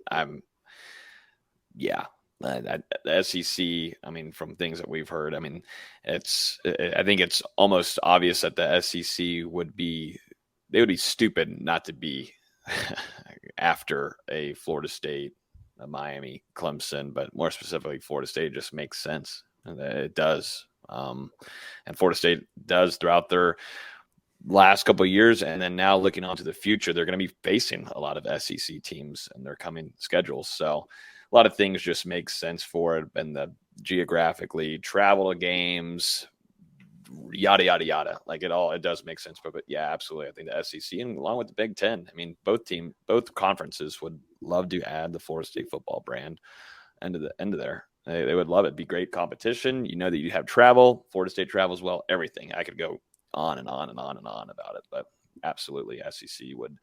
the SEC, I mean, from things that we've heard, I mean, I think it's almost obvious that the SEC would be stupid not to be after a Florida State, a Miami, Clemson, but more specifically, Florida State just makes sense. It does. And Florida State does throughout their last couple of years. And then now looking on to the future, they're going to be facing a lot of SEC teams in their coming schedules. So a lot of things just make sense for it. And the geographically travel to games, yada, yada, yada. Like it does make sense. But yeah, absolutely. I think the SEC and along with the Big Ten, I mean, both conferences would love to add the Florida State football brand end of there. They would love it. It'd be great competition. You know that you have travel. Florida State travels well, everything. I could go on and on and on and on about it, but absolutely SEC would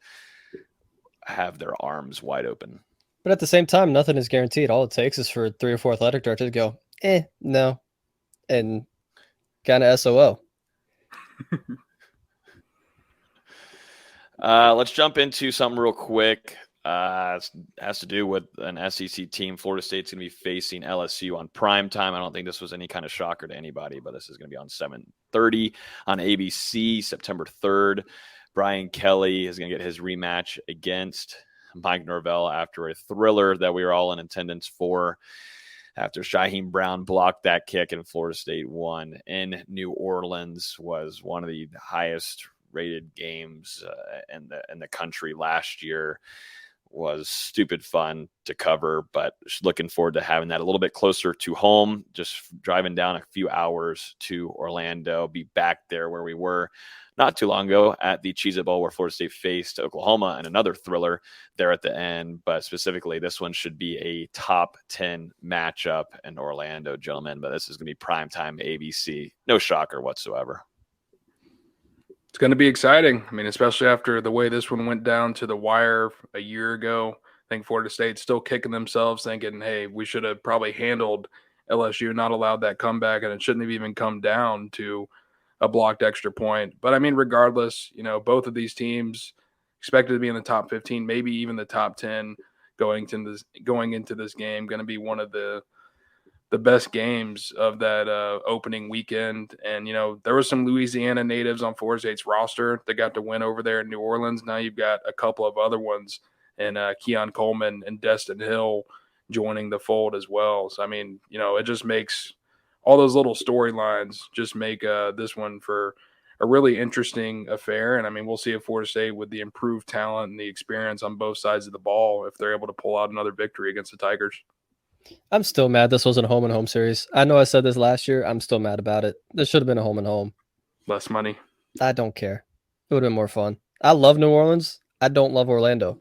have their arms wide open. But at the same time, nothing is guaranteed. All it takes is for 3 or 4 athletic directors to go, no, and kind of SOL. Let's jump into something real quick. It has to do with an SEC team. Florida State's going to be facing LSU on prime time. I don't think this was any kind of shocker to anybody, but this is going to be on 7:30 on ABC, September 3rd. Brian Kelly is going to get his rematch against Mike Norvell after a thriller that we were all in attendance for. After Shaheem Brown blocked that kick and Florida State won in New Orleans, was one of the highest rated games in the country last year. Was stupid fun to cover, but looking forward to having that a little bit closer to home, just driving down a few hours to Orlando, be back there where we were not too long ago at the Cheez-It Bowl where Florida State faced Oklahoma and another thriller there at the end. But specifically, this one should be a top 10 matchup in Orlando, gentlemen, but this is going to be primetime ABC. No shocker whatsoever. It's going to be exciting. I mean, especially after the way this one went down to the wire a year ago. I think Florida State's still kicking themselves thinking, hey, we should have probably handled LSU, not allowed that comeback, and it shouldn't have even come down to a blocked extra point. But, I mean, regardless, both of these teams expected to be in the top 15, maybe even the top 10 going into this game. Going to be one of the best games of that opening weekend. And, there were some Louisiana natives on Florida State's roster that got to win over there in New Orleans. Now you've got a couple of other ones, and Keon Coleman and Destyn Hill joining the fold as well. So, I mean, it just makes all those little storylines just make this one for a really interesting affair. And, I mean, we'll see if Florida State, with the improved talent and the experience on both sides of the ball, if they're able to pull out another victory against the Tigers. I'm still mad this wasn't a home and home series. I know I said this last year. I'm still mad about it. This should have been a home and home. Less money. I don't care. It would have been more fun. I love New Orleans. I don't love Orlando.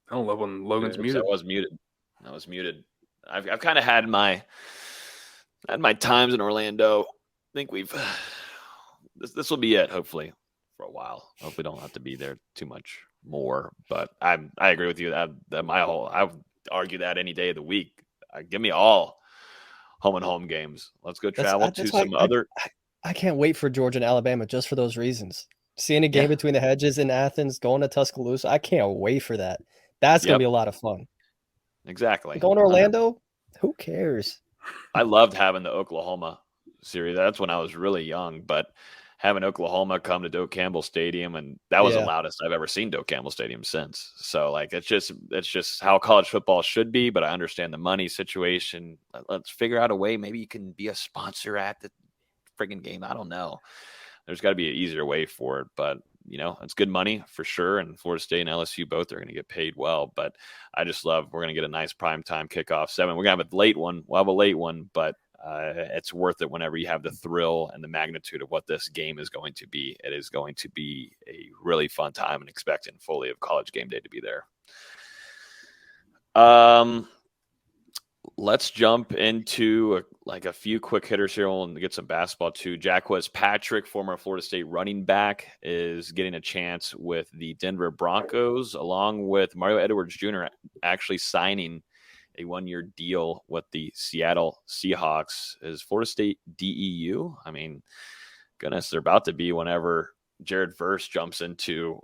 I don't love when Logan's muted. I was muted. I've kind of had my times in Orlando. I think this will be it, hopefully, for a while. I hope we don't have to be there too much more, but I agree with you that I would argue that any day of the week. Give me all home and home games. Let's go travel to some other. I can't wait for Georgia and Alabama just for those reasons. Seeing a game between the hedges in Athens, going to Tuscaloosa, I can't wait for that. That's gonna be a lot of fun. Exactly. Going to Orlando, who cares? I loved having the Oklahoma series. That's when I was really young, but having Oklahoma come to Doak Campbell Stadium, and that was the loudest I've ever seen Doak Campbell Stadium since. So like, it's just how college football should be, but I understand the money situation. Let's figure out a way. Maybe you can be a sponsor at the friggin' game. I don't know. There's got to be an easier way for it, but it's good money for sure. And Florida State and LSU both are going to get paid well, but I just love, we're going to get a nice primetime kickoff 7. We're going to have a late one. We'll have a late one, but it's worth it whenever you have the thrill and the magnitude of what this game is going to be. It is going to be a really fun time, and expecting fully of College Game Day to be there. Let's jump into a few quick hitters here. We'll get some basketball too. Jacquez Patrick, former Florida State running back, is getting a chance with the Denver Broncos, along with Mario Edwards Jr. actually signing a 1-year deal with the Seattle Seahawks. Is Florida State DEU? I mean, goodness, they're about to be whenever Jared Verse jumps into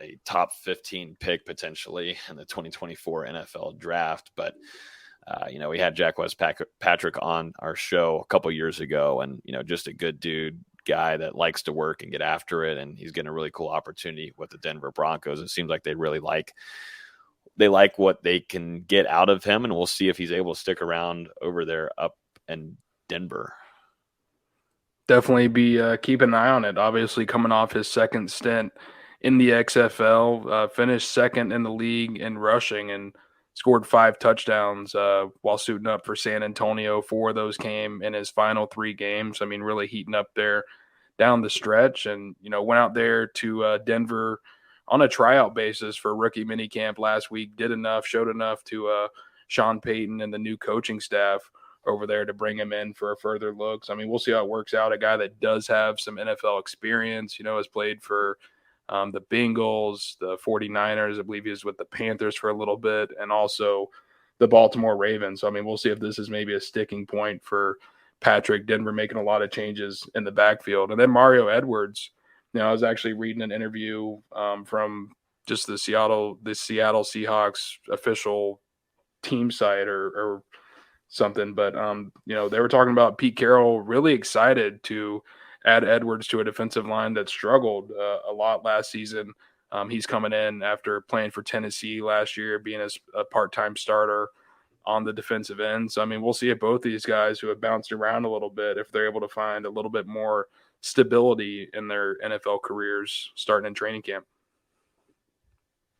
a top 15 pick potentially in the 2024 NFL draft. But we had Jacquez Patrick on our show a couple years ago, and just a good guy that likes to work and get after it, and he's getting a really cool opportunity with the Denver Broncos. It seems like they really like what they can get out of him, and we'll see if he's able to stick around over there up in Denver. Definitely be keeping an eye on it. Obviously, coming off his second stint in the XFL, finished second in the league in rushing and scored 5 touchdowns while suiting up for San Antonio. 4 of those came in his final 3 games. I mean, really heating up there down the stretch, and went out there to Denver on a tryout basis for rookie minicamp last week. Showed enough to Sean Payton and the new coaching staff over there to bring him in for a further look. So, I mean, we'll see how it works out. A guy that does have some NFL experience, has played for the Bengals, the 49ers. I believe he was with the Panthers for a little bit, and also the Baltimore Ravens. So, I mean, we'll see if this is maybe a sticking point for Patrick. Denver making a lot of changes in the backfield. And then Mario Edwards, I was actually reading an interview from just the Seattle Seahawks official team site or something. But, they were talking about Pete Carroll really excited to add Edwards to a defensive line that struggled a lot last season. He's coming in after playing for Tennessee last year, being a part-time starter on the defensive end. So, I mean, we'll see if both these guys who have bounced around a little bit, if they're able to find a little bit more stability in their NFL careers starting in training camp.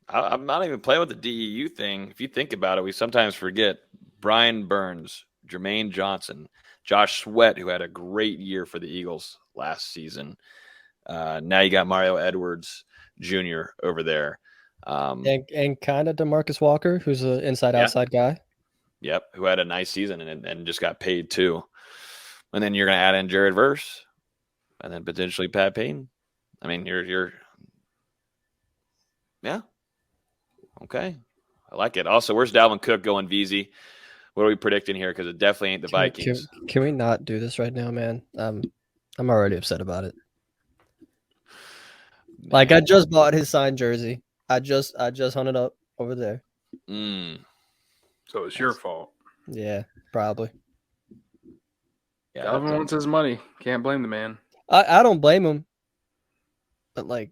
I'm not even playing with the DEU thing. If you think about it, we sometimes forget Brian Burns, Jermaine Johnson, Josh Sweat, who had a great year for the Eagles last season. Now you got Mario Edwards Jr. over there. And kind of DeMarcus Walker, who's an inside-outside guy. Yep, who had a nice season and just got paid too. And then you're going to add in Jared Verse and then potentially Pat Payne. I mean, you're yeah. Okay. I like it. Also, where's Dalvin Cook going, VZ? What are we predicting here? Because it definitely ain't the Vikings. Can we not do this right now, man? I'm already upset about it. Man. Like, I just bought his signed jersey. I just hung it up over there. So it's your fault. Yeah, probably. Yeah, Dalvin wants his money. Can't blame the man. I don't blame him. But, like,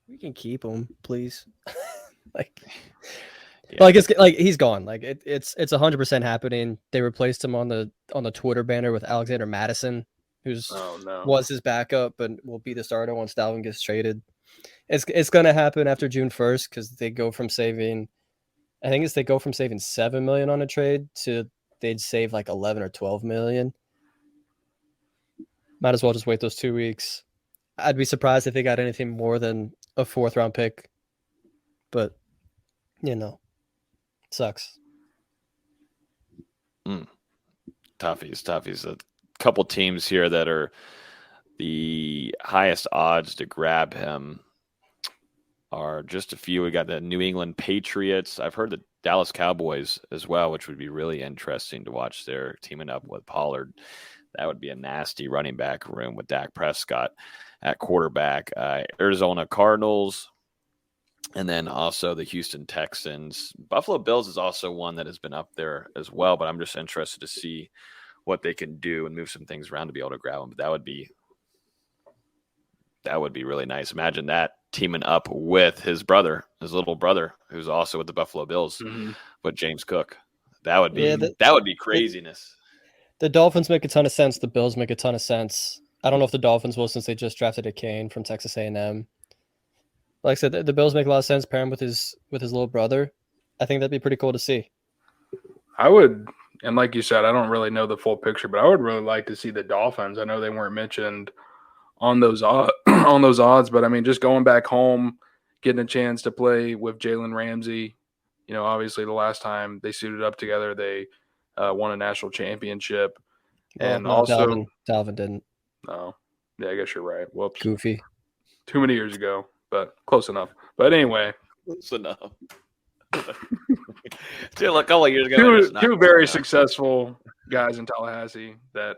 we can keep him, please. It's like he's gone. Like it's 100% happening. They replaced him on the Twitter banner with Alexander Madison, who's was his backup, but will be the starter once Dalvin gets traded. It's gonna happen after June 1st because they go from saving $7 million on a trade to they'd save like 11 or 12 million. Might as well just wait those 2 weeks. I'd be surprised if they got anything more than a 4th round pick, but sucks. Toughies. A couple teams here that are the highest odds to grab him are just a few. We got the New England Patriots. I've heard the Dallas Cowboys as well, which would be really interesting to watch. They're teaming up with Pollard. That would be a nasty running back room with Dak Prescott at quarterback. Arizona Cardinals. And then also the Houston Texans. Buffalo Bills is also one that has been up there as well, but I'm just interested to see what they can do and move some things around to be able to grab them. But that would be really nice. Imagine that teaming up with his little brother, who's also with the Buffalo Bills, with James Cook. That would be craziness. The Dolphins make a ton of sense. The Bills make a ton of sense. I don't know if the Dolphins will, since they just drafted a Kane from Texas A&M. Like I said, the Bills make a lot of sense. Pair him with his little brother. I think that'd be pretty cool to see. I would And like you said, I don't really know the full picture, but I would really like to see the Dolphins. I know they weren't mentioned on those odds, but I mean, just going back home, getting a chance to play with Jalen Ramsey. Obviously the last time they suited up together, they won a national championship. Well, And no, also, Dalvin didn't. Oh, yeah, I guess you're right. Whoops. Goofy. Too many years ago, but close enough. But anyway. Close enough. Still a couple of years ago. Two very successful guys in Tallahassee that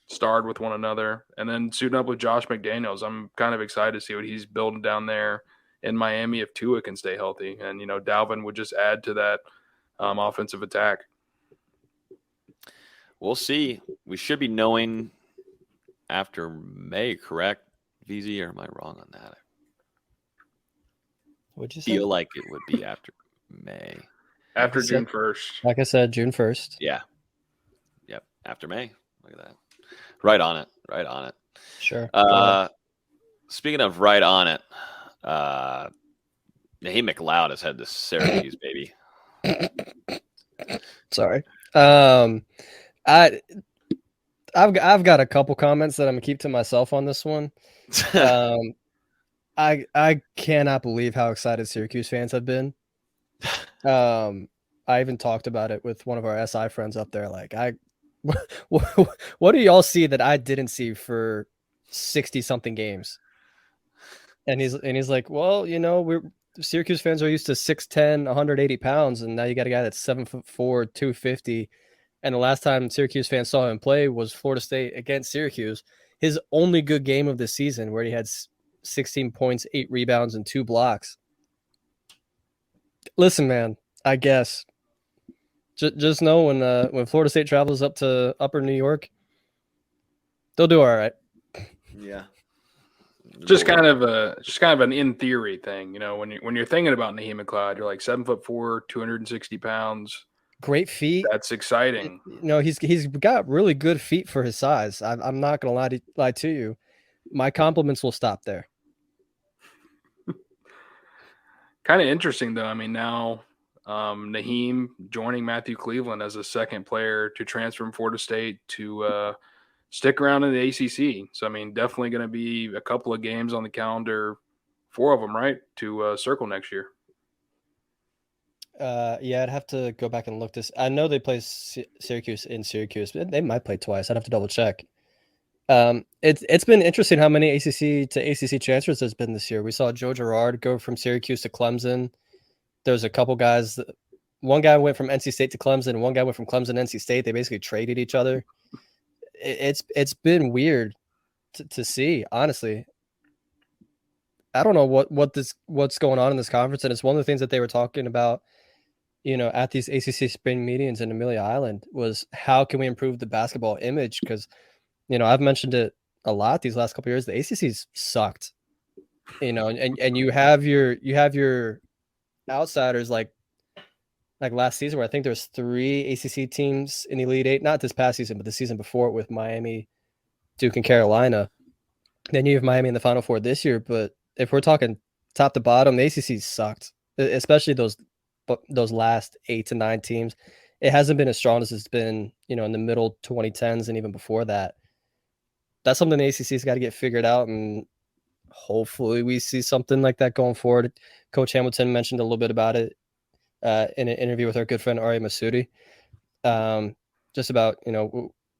starred with one another, and then suiting up with Josh McDaniels. I'm kind of excited to see what he's building down there in Miami if Tua can stay healthy. And, Dalvin would just add to that offensive attack. We'll see. We should be knowing after May, correct, VZ, or am I wrong on that? Would you say? Feel like it would be after May. After June 1st. Like I said, June 1st. Yeah. Yep. After May. Look at that. Right on it. Right on it. Sure. Speaking of right on it, Naheem McLeod has had this Syracuse baby. Sorry. I've got a couple comments that I'm gonna keep to myself on this one. I cannot believe how excited Syracuse fans have been. I even talked about it with one of our SI friends up there. Like, what do y'all see that I didn't see for 60 something games? And he's like, well, we're Syracuse fans are used to 6'10", 180 pounds, and now you got a guy that's 7'4", 250. And the last time Syracuse fans saw him play was Florida State against Syracuse. His only good game of the season, where he had 16 points, 8 rebounds, and 2 blocks. Listen, man, I guess just know when Florida State travels up to Upper New York, they'll do all right. Yeah. Just kind of an in theory thing, when you're thinking about Naheem McLeod, you're like 7'4", 260 pounds. Great feet. That's exciting. He's got really good feet for his size. I'm not gonna lie to you. My compliments will stop there. Kind of interesting though. I mean, now Naheem joining Matthew Cleveland as a second player to transfer from Florida State to stick around in the ACC. So, I mean, definitely going to be a couple of games on the calendar, 4 of them, right, to circle next year. Yeah, I'd have to go back and look this. I know they play Syracuse in Syracuse, but they might play twice. I'd have to double check. It's been interesting how many ACC to ACC transfers there's been this year. We saw Joe Girard go from Syracuse to Clemson. There's a couple guys. One guy went from NC State to Clemson, and one guy went from Clemson to NC State. They basically traded each other. It's been weird to see, honestly. I don't know what's going on in this conference, and it's one of the things that they were talking about, at these ACC spring meetings in Amelia Island, was how can we improve the basketball image? Because, I've mentioned it a lot these last couple of years. The ACC's sucked, and you have your outsiders like last season, where I think there's 3 ACC teams in the Elite Eight, not this past season, but the season before, with Miami, Duke, and Carolina. Then you have Miami in the Final Four this year. But if we're talking top to bottom, the ACC sucked, especially those last 8 to 9 teams. It hasn't been as strong as it's been, in the middle 2010s and even before that. That's something the ACC's got to get figured out, and hopefully we see something like that going forward. Coach Hamilton mentioned a little bit about it in an interview with our good friend Ari Masudi. Just about,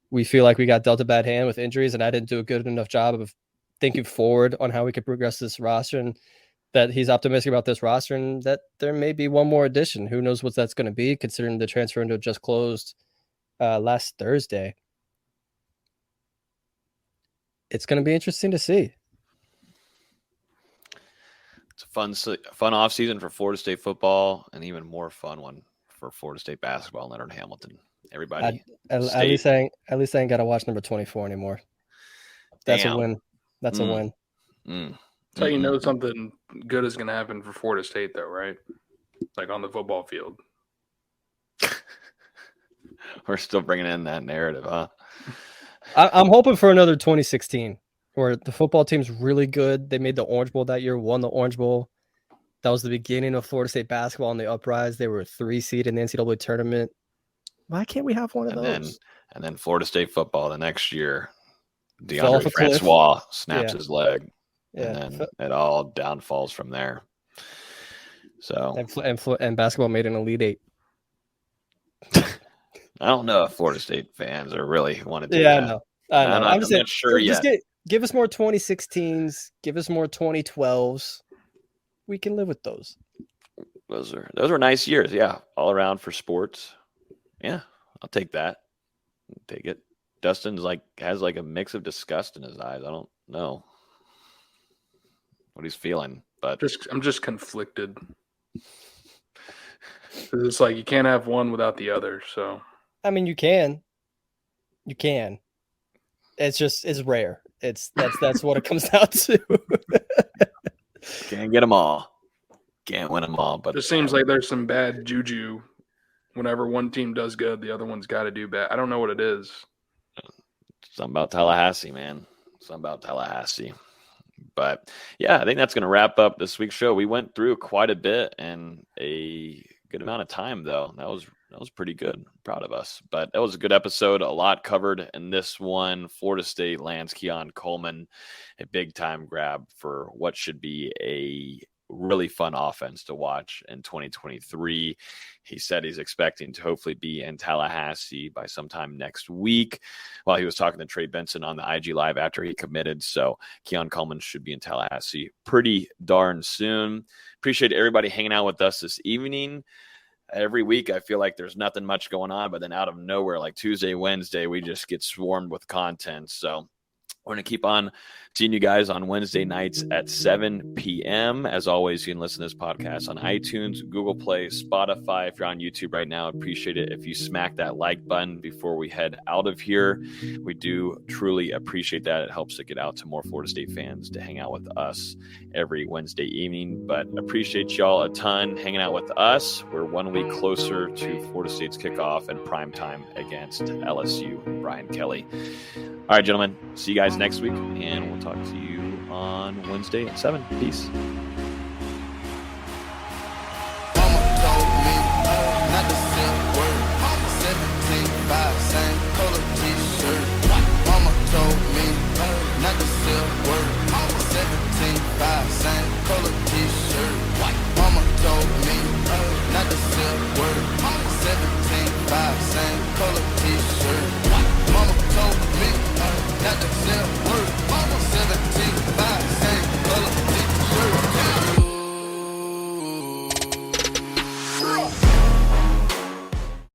we feel like we got dealt a bad hand with injuries, and I didn't do a good enough job of thinking forward on how we could progress this roster, and that he's optimistic about this roster, and that there may be one more addition. Who knows what that's going to be, considering the transfer window just closed last Thursday. It's going to be interesting to see. It's a fun off season for Florida State football, and even more fun one for Florida State basketball and Leonard Hamilton. Everybody, at least I ain't got to watch number 24 anymore. That's a win. That's a win. That's how you know something good is going to happen for Florida State, though, right? Like on the football field. We're still bringing in that narrative, huh? I'm hoping for another 2016 where the football team's really good. They made the Orange Bowl that year, won the Orange Bowl. That was the beginning of Florida State basketball on the uprise. They were a 3 seed in the NCAA tournament. Why can't we have one of And those? then Florida State football the next year. Fall off DeAndre a cliff. Francois snaps Yeah. his leg, Yeah. and then it all downfalls from there. So And basketball made an Elite Eight. I don't know if Florida State fans are really want to do Yeah, that. I know. I'm not sure yet. Give us more 2016s. Give us more 2012s. We can live with those. Those are nice years. Yeah, all around for sports. Yeah, I'll take that. Take it. Dustin's has a mix of disgust in his eyes. I don't know what he's feeling, but I'm just conflicted. It's like you can't have one without the other. So I mean, you can. It's rare. That's what it comes down to. Can't get them all. Can't win them all. But it just seems like there's some bad juju. Whenever one team does good, the other one's got to do bad. I don't know what it is. Something about Tallahassee, man. Something about Tallahassee. But yeah, I think that's going to wrap up this week's show. We went through quite a bit in a good amount of time, though. That was pretty good. I'm proud of us. But that was a good episode. A lot covered in this one. Florida State lands Keon Coleman, a big time grab for what should be a really fun offense to watch in 2023. He said he's expecting to hopefully be in Tallahassee by sometime next week, while he was talking to Trey Benson on the IG Live after he committed. So Keon Coleman should be in Tallahassee pretty darn soon. Appreciate everybody hanging out with us this evening. Every week, I feel like there's nothing much going on, but then out of nowhere, like Tuesday, Wednesday, we just get swarmed with content. So we're going to keep on seeing you guys on Wednesday nights at 7 p.m. As always, you can listen to this podcast on iTunes, Google Play, Spotify. If you're on YouTube right now, appreciate it if you smack that like button before we head out of here. We do truly appreciate that. It helps to get out to more Florida State fans to hang out with us every Wednesday evening. But appreciate y'all a ton hanging out with us. We're 1 week closer to Florida State's kickoff and primetime against LSU. Brian Kelly. All right, gentlemen, see you guys next week, and we'll talk to you on Wednesday at 7. Peace. Mama told me not to say a word. 17.5, same color t-shirt. Mama told me not to say a word. 17.5, same color t-shirt. Mama told me not to say a word. 17.5, same color t-shirt. Mama told me not to say a word.